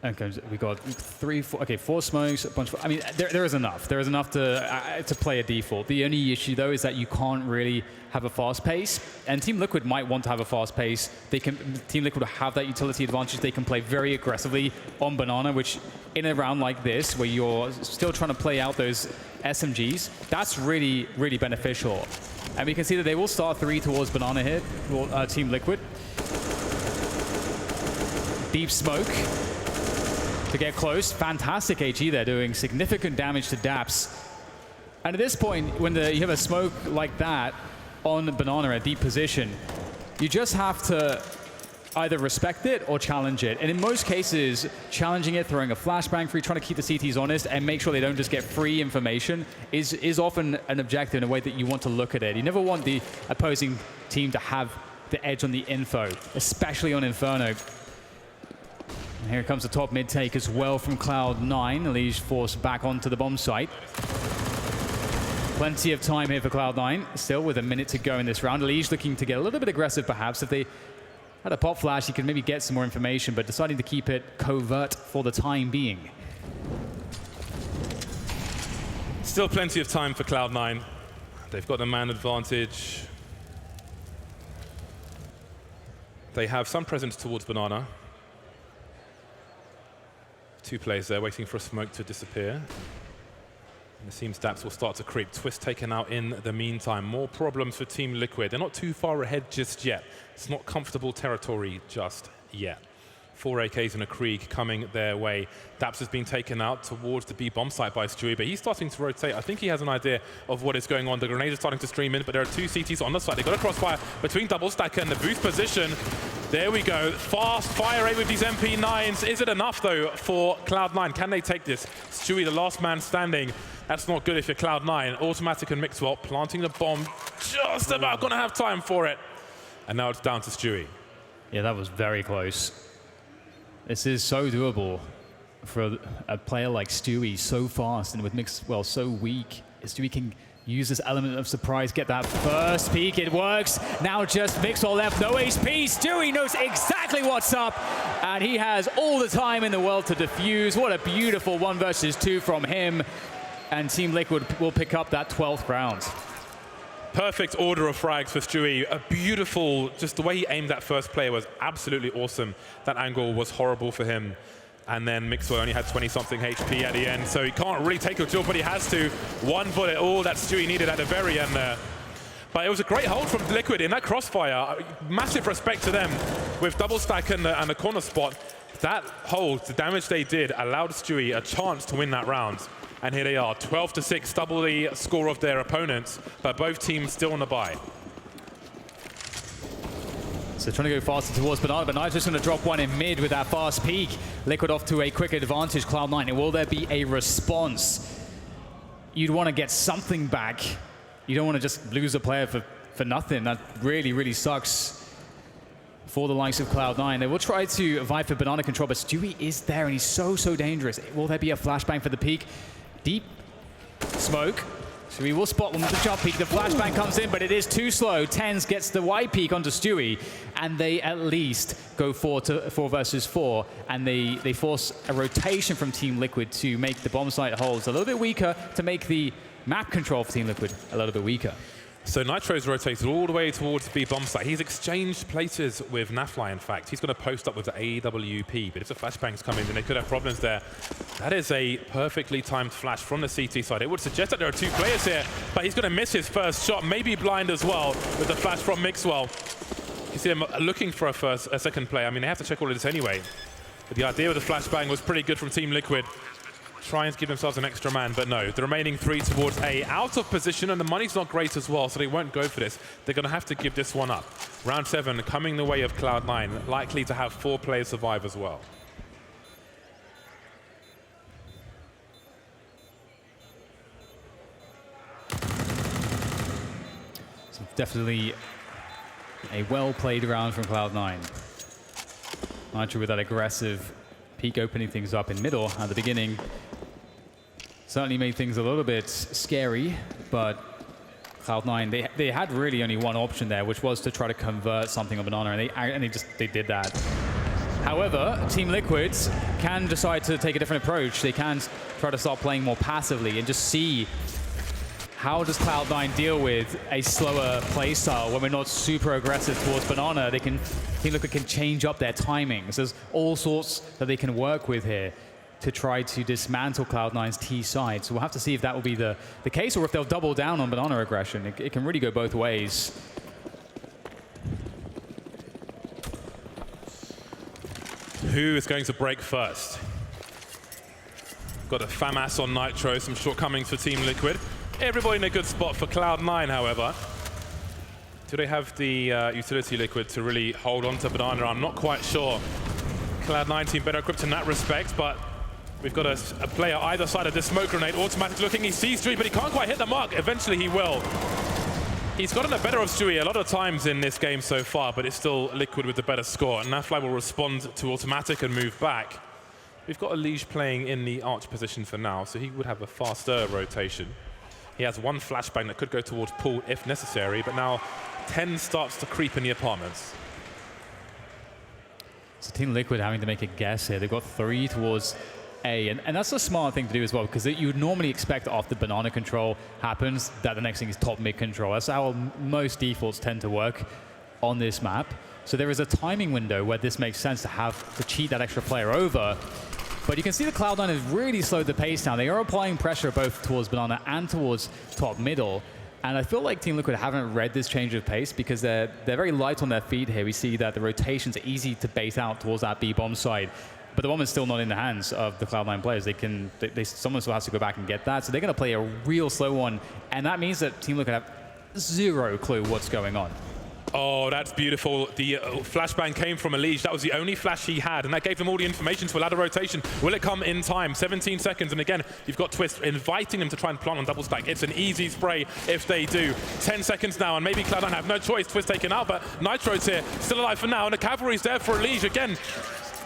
okay, we got 4 smokes, a bunch of, I mean, there is enough. There is enough to play a default. The only issue though is that you can't really have a fast pace, and Team Liquid might want to have a fast pace. Team Liquid will have that utility advantage. They can play very aggressively on banana, which in a round like this, where you're still trying to play out those SMGs, that's really, really beneficial. And we can see that they will start 3 towards banana here, Team Liquid. Deep smoke to get close. Fantastic HE there, doing significant damage to Daps. And at this point, when you have a smoke like that on banana at deep position, you just have to either respect it or challenge it. And in most cases, challenging it, throwing a flashbang free, trying to keep the CTs honest and make sure they don't just get free information is often an objective in a way that you want to look at it. You never want the opposing team to have the edge on the info, especially on Inferno. And here comes the top mid take as well from Cloud9. Liege forced back onto the bomb site. Plenty of time here for Cloud9, still with a minute to go in this round. Liege looking to get a little bit aggressive perhaps. If they had a pop flash, he could maybe get some more information, but deciding to keep it covert for the time being. Still plenty of time for Cloud9. They've got the man advantage. They have some presence towards banana. 2 players there waiting for a smoke to disappear. And it seems Daps will start to creep. Twist taken out in the meantime. More problems for Team Liquid. They're not too far ahead just yet. It's not comfortable territory just yet. 4 AKs and a Krieg coming their way. Daps has been taken out towards the B bomb site by Stewie, but he's starting to rotate. I think he has an idea of what is going on. The grenades are starting to stream in, but there are 2 CTs on the side. They've got a crossfire between double stacker and the boost position. There we go. Fast fire rate with these MP9s. Is it enough, though, for Cloud9? Can they take this? Stewie, the last man standing. That's not good if you're Cloud9. Automatic and Mixwell planting the bomb. Just about going to have time for it. And now it's down to Stewie. Yeah, that was very close. This is so doable for a player like Stewie, so fast, and with Mixwell so weak. Stewie can use this element of surprise, get that first peek, it works. Now just Mixwell left, no HP. Stewie knows exactly what's up, and he has all the time in the world to defuse. What a beautiful 1 versus 2 from him, and Team Liquid will pick up that 12th round. Perfect order of frags for Stewie. A beautiful, just the way he aimed that first player was absolutely awesome. That angle was horrible for him. And then Mixwell only had 20-something HP at the end, so he can't really take a kill, but he has to. 1 bullet, all that Stewie needed at the very end there. But it was a great hold from Liquid in that crossfire. Massive respect to them with double stack and the corner spot. That hold, the damage they did, allowed Stewie a chance to win that round. And here they are, 12-6, double the score of their opponents, but both teams still on the bye. So trying to go faster towards Banana, but Nitro's going to drop one in mid with that fast peek. Liquid off to a quick advantage, Cloud9. And will there be a response? You'd want to get something back. You don't want to just lose a player for nothing. That really, really sucks for the likes of Cloud9. They will try to vie for Banana control, but Stewie is there, and he's so, so dangerous. Will there be a flashbang for the peek? Deep smoke. So we will spot one with the jump peek. The flashbang comes in, but it is too slow. Tens gets the white peek onto Stewie, and they at least go 4 versus 4, and they force a rotation from Team Liquid to make the bomb site holds a little bit weaker, to make the map control for Team Liquid a little bit weaker. So Nitro's rotated all the way towards B bomb site. He's exchanged places with Nafly, in fact. He's going to post up with the AWP, but if the flashbangs come in, then they could have problems there. That is a perfectly timed flash from the CT side. It would suggest that there are 2 players here, but he's going to miss his first shot, maybe blind as well, with the flash from Mixwell. You see him looking for a second player. I mean, they have to check all of this anyway. But the idea of the flashbang was pretty good from Team Liquid. Trying to give themselves an extra man, but no. The remaining 3 towards A, out of position, and the money's not great as well, so they won't go for this. They're going to have to give this one up. Round 7 coming the way of Cloud9, likely to have 4 players survive as well. So definitely a well-played round from Cloud9. Nitro with that aggressive peek, opening things up in middle at the beginning. Certainly made things a little bit scary, but Cloud9, they had really only one option there, which was to try to convert something on Banana, and they did that. However, Team Liquid can decide to take a different approach. They can try to start playing more passively and just see how does Cloud9 deal with a slower playstyle when we're not super aggressive towards Banana. Team Liquid can change up their timings. There's all sorts that they can work with here to try to dismantle Cloud9's T side. So we'll have to see if that will be the case, or if they'll double down on Banana aggression. It can really go both ways. Who is going to break first? Got a FAMAS on Nitro, some shortcomings for Team Liquid. Everybody in a good spot for Cloud9, however. Do they have the utility Liquid to really hold on to Banana? I'm not quite sure. Cloud9 team better equipped in that respect, but we've got a player either side of this smoke grenade, automatic looking. He sees Stewie, but he can't quite hit the mark. Eventually he will. He's gotten the better of Stewie a lot of times in this game so far, but it's still Liquid with the better score. And Nafly will respond to automatic and move back. We've got Elige playing in the arch position for now, so he would have a faster rotation. He has one flashbang that could go towards Pool if necessary, but now 10 starts to creep in the apartments. So Team Liquid having to make a guess here. They've got 3 towards A, and that's a smart thing to do as well, because you would normally expect after Banana control happens that the next thing is top mid control. That's how most defaults tend to work on this map. So there is a timing window where this makes sense to cheat that extra player over. But you can see the Cloud9 has really slowed the pace down. They are applying pressure both towards Banana and towards top middle. And I feel like Team Liquid haven't read this change of pace, because they're very light on their feet here. We see that the rotations are easy to bait out towards that B bomb side. But the bomb is still not in the hands of the Cloud9 players. Someone still has to go back and get that. So they're going to play a real slow one. And that means that Team Liquid have 0 clue what's going on. Oh, that's beautiful. The flashbang came from Elige. That was the only flash he had, and that gave them all the information to allow the rotation. Will it come in time? 17 seconds, and again, you've got Twist inviting them to try and plant on double stack. It's an easy spray if they do. 10 seconds now, and maybe Cloud9 have no choice. Twist taken out, but Nitro's here, still alive for now, and the cavalry's there for Elige. Again,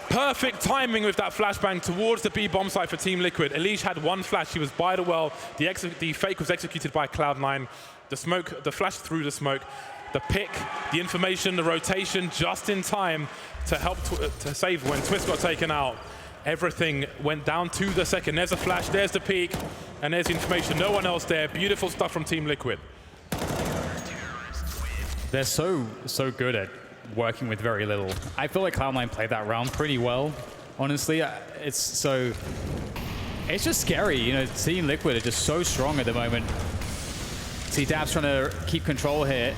perfect timing with that flashbang towards the B bomb site for Team Liquid. Elige had one flash. He was by the well. The fake was executed by Cloud9. The flash through the smoke. The pick, the information, the rotation, just in time to help to save when Twist got taken out. Everything went down to the second. There's a flash, there's the peek, and there's the information. No one else there. Beautiful stuff from Team Liquid. They're so good at working with very little. I feel like Cloud9 played that round pretty well, honestly. It's just scary. You know, Team Liquid are just so strong at the moment. See Dabs trying to keep control here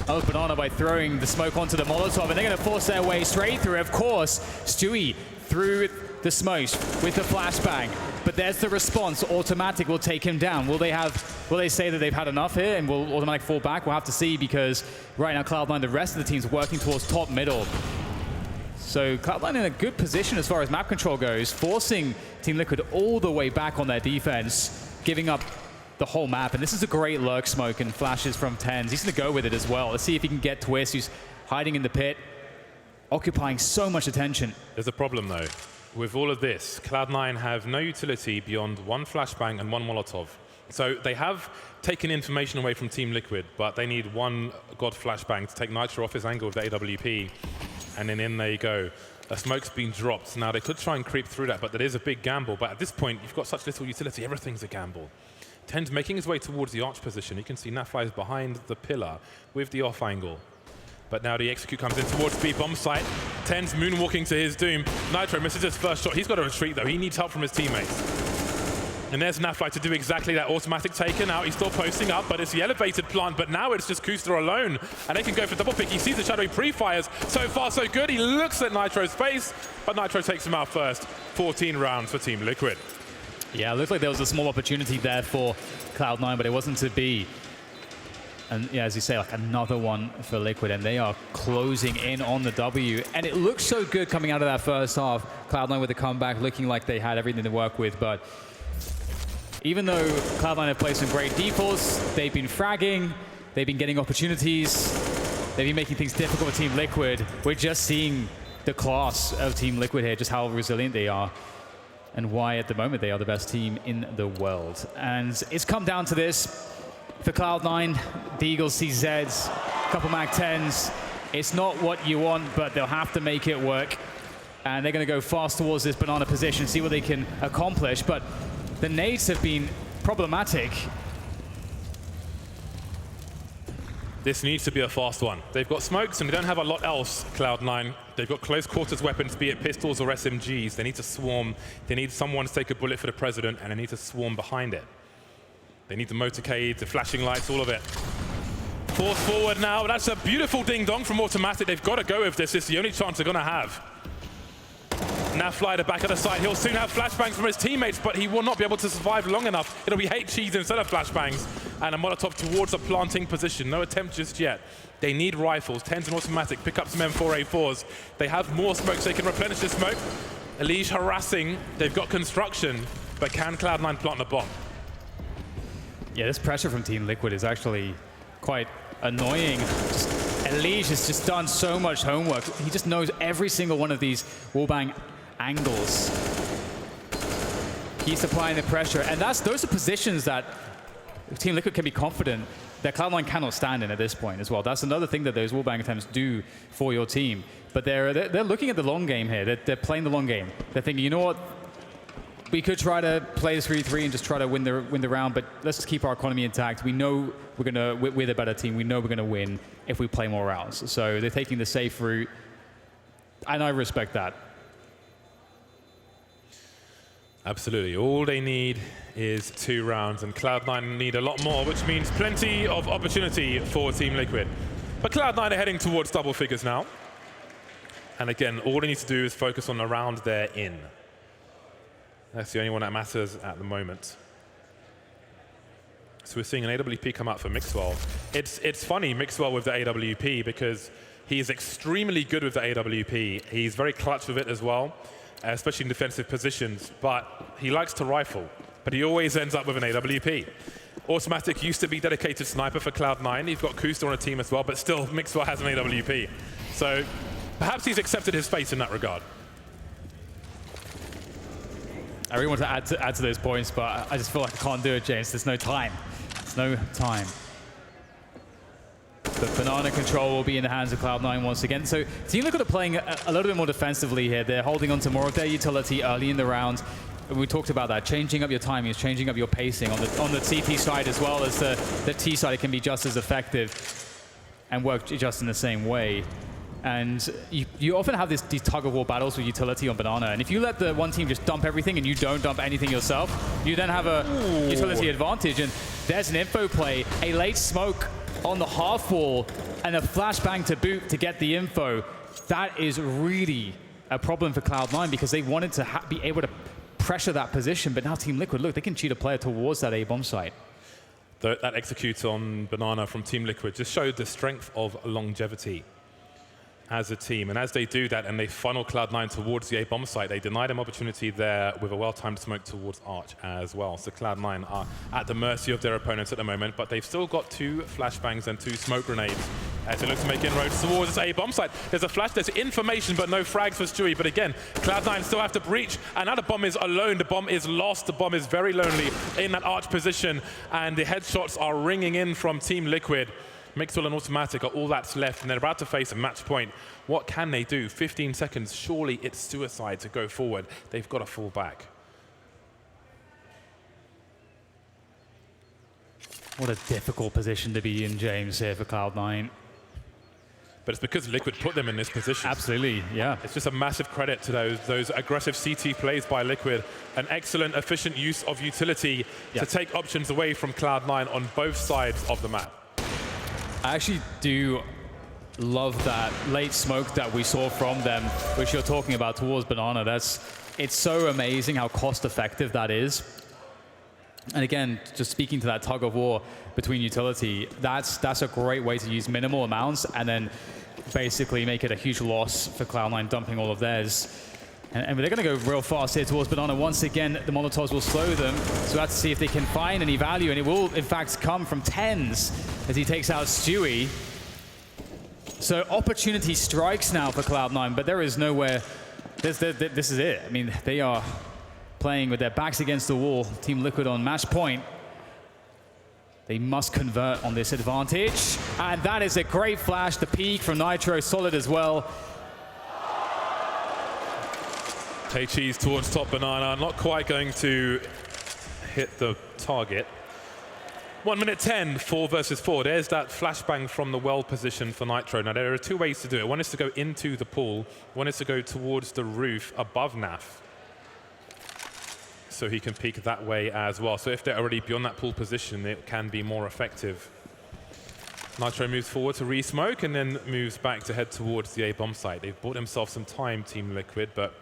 of Banana by throwing the smoke onto the Molotov, and they're going to force their way straight through. Of course, Stewie through the smoke with the flashbang. but there's the response. Automatic will take him down. Will they say that they've had enough here and will Automatic fall back? We'll have to see, because right now Cloud9, the rest of the team's working towards top middle. So Cloud9 in a good position as far as map control goes, forcing Team Liquid all the way back on their defense, giving up the whole map. And this is a great lurk smoke and flashes from TenZ. He's going to go with it as well. Let's see if he can get Twist, who's hiding in the pit, occupying so much attention. There's a problem, though. With all of this, Cloud9 have no utility beyond one flashbang and one Molotov. So they have taken information away from Team Liquid, but they need one God flashbang to take Nitro off his angle with the AWP. And then in they go. A smoke's been dropped. Now, they could try and creep through that, but that is a big gamble. But at this point, you've got such little utility, everything's a gamble. TenZ making his way towards the arch position. You can see Nafly is behind the pillar with the off angle. But now the execute comes in towards B bomb site. TenZ moonwalking to his doom. Nitro misses his first shot. He's got to retreat, though. He needs help from his teammates. And there's Nafly to do exactly that. Automatic taken out. He's still posting up, but it's the elevated plant. But now it's just Kuster alone. And they can go for double pick. He sees the shadowy pre-fires. So far, so good. He looks at Nitro's face, but Nitro takes him out first. 14 rounds for Team Liquid. Yeah, it looked like there was a small opportunity there for Cloud9, but it wasn't to be. And yeah, as you say, like another one for Liquid, and they are closing in on the W. And it looks so good coming out of that first half. Cloud9 with the comeback, looking like they had everything to work with. But even though Cloud9 have played some great defaults, they've been fragging, they've been getting opportunities, they've been making things difficult for Team Liquid. We're just seeing the class of Team Liquid here, just how resilient they are, and why at the moment they are the best team in the world. And it's come down to this. For Cloud9, the Eagles see Zeds, a couple MAC-10s. It's not what you want, but they'll have to make it work. And they're going to go fast towards this banana position, see what they can accomplish. But the nades have been problematic. This needs to be a fast one. They've got smokes and they don't have a lot else, Cloud9. They've got close quarters weapons, be it pistols or SMGs. They need to swarm. They need someone to take a bullet for the president, and they need to swarm behind it. They need the motorcade, the flashing lights, all of it. Force forward now. That's a beautiful ding-dong from Automatic. They've got to go with this. It's the only chance they're going to have. Nafly, the back of the site. He'll soon have flashbangs from his teammates, but he will not be able to survive long enough. It'll be hate cheese instead of flashbangs. And a Molotov towards a planting position. No attempt just yet. They need rifles. TenZ and Automatic pick up some M4A4s. They have more smoke, so they can replenish the smoke. Elige harassing. They've got construction, but can Cloud9 plant the bomb? Yeah, this pressure from Team Liquid is actually quite annoying. Elige has just done so much homework. He just knows every single one of these wallbang angles. He's applying the pressure, and those are positions that Team Liquid can be confident that Cloud9 cannot stand in at this point as well. That's another thing that those wallbang attempts do for your team. But they're looking at the long game here. They're playing the long game. They're thinking, you know what? We could try to play this 3-3 and just try to win the round, but let's just keep our economy intact. We know we're the better team. We know we're gonna win if we play more rounds. So they're taking the safe route, and I respect that. Absolutely. All they need is 2 rounds, and Cloud9 need a lot more, which means plenty of opportunity for Team Liquid. But Cloud9 are heading towards double figures now. And again, all they need to do is focus on the round they're in. That's the only one that matters at the moment. So we're seeing an AWP come out for Mixwell. It's funny, Mixwell with the AWP, because he's extremely good with the AWP. He's very clutch with it as well, especially in defensive positions. But he likes to rifle, but he always ends up with an AWP. Automatic used to be dedicated sniper for Cloud9. You've got Kuster on a team as well, but still Mixwell has an AWP. So perhaps he's accepted his fate in that regard. I really want to add to those points, but I just feel like I can't do it, James. There's no time. There's no time. The banana control will be in the hands of Cloud9 once again. So Team Liquid are playing a little bit more defensively here. They're holding on to more of their utility early in the round. And we talked about that, changing up your timing, changing up your pacing on the CT side as well as the T side. It can be just as effective and work just in the same way. And you often have these tug-of-war battles with utility on banana. And if you let the one team just dump everything and you don't dump anything yourself, you then have a utility advantage. And there's an info play, a late smoke on the half wall, and a flashbang to boot to get the info. That is really a problem for Cloud9, because they wanted to be able to pressure that position. But now Team Liquid, look, they can cheat a player towards that A-bomb site. That execute on Banana from Team Liquid just showed the strength of longevity as a team. And as they do that and they funnel Cloud9 towards the A-bomb site, they deny them opportunity there with a well-timed smoke towards Arch as well. So Cloud9 are at the mercy of their opponents at the moment, but they've still got 2 flashbangs and 2 smoke grenades as they look to make inroads towards this A-bomb site. There's a flash, there's information, but no frags for Stewie. But again, Cloud9 still have to breach, and now the bomb is alone. The bomb is lost. The bomb is very lonely in that Arch position, and the headshots are ringing in from Team Liquid. Mixwell and Automatic are all that's left, and they're about to face a match point. What can they do? 15 seconds. Surely it's suicide to go forward. They've got to fall back. What a difficult position to be in, James, here for Cloud9. But it's because Liquid put them in this position. Absolutely, yeah. It's just a massive credit to those aggressive CT plays by Liquid. An excellent, efficient use of utility to take options away from Cloud9 on both sides of the map. I actually do love that late smoke that we saw from them, which you're talking about towards Banana. It's so amazing how cost-effective that is. And again, just speaking to that tug of war between utility, that's a great way to use minimal amounts and then basically make it a huge loss for Cloud9 dumping all of theirs. And they're going to go real fast here towards Banana. Once again, the Molotovs will slow them. So we have to see if they can find any value. And it will, in fact, come from TenZ as he takes out Stewie. So opportunity strikes now for Cloud9, but there is nowhere. This is it. I mean, they are playing with their backs against the wall. Team Liquid on match point. They must convert on this advantage. And that is a great flash. The peak from Nitro, solid as well. Cheese towards top Banana, not quite going to hit the target. 1 minute 10, 4 versus 4. There's that flashbang from the well position for Nitro. Now there are 2 ways to do it. One is to go into the pool, one is to go towards the roof above Naf. So he can peek that way as well. So if they're already beyond that pool position, it can be more effective. Nitro moves forward to re-smoke and then moves back to head towards the A-bomb site. They've bought themselves some time, Team Liquid, but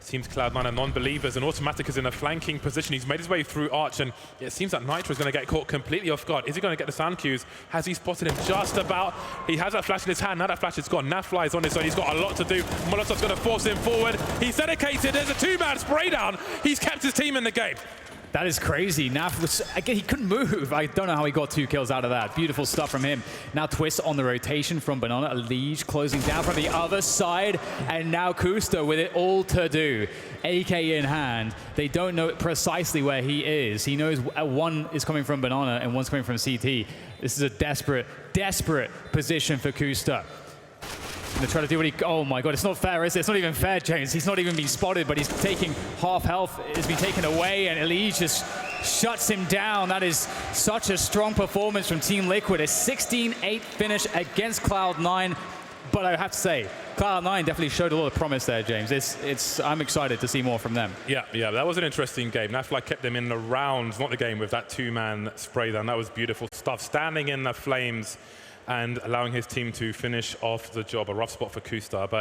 it seems Cloud9 are non-believers, and Automatic is in a flanking position. He's made his way through Arch, and it seems that Nitro is going to get caught completely off guard. Is he going to get the sound cues? Has he spotted him just about? He has that flash in his hand. Now that flash is gone. Naf flies on his own. He's got a lot to do. Molotov's going to force him forward. He's dedicated. There's a 2-man spray down. He's kept his team in the game. That is crazy. Naf was, again, he couldn't move. I don't know how he got 2 kills out of that. Beautiful stuff from him. Now Twist on the rotation from Banana. Liege closing down from the other side. And now Kusta with it all to do. AK in hand. They don't know precisely where he is. He knows one is coming from Banana and one's coming from CT. This is a desperate, desperate position for Kusta. They're trying to do what he... Oh my god, it's not fair, is it? It's not even fair, James. He's not even been spotted, but he's taking half health. Has been taken away, and Elige just shuts him down. That is such a strong performance from Team Liquid. A 16-8 finish against Cloud9. But I have to say, Cloud9 definitely showed a lot of promise there, James. I'm excited to see more from them. Yeah, that was an interesting game. Nafla kept them in the rounds, not the game, with that 2-man spray down. That was beautiful stuff. Standing in the flames and allowing his team to finish off the job. A rough spot for Kusta, but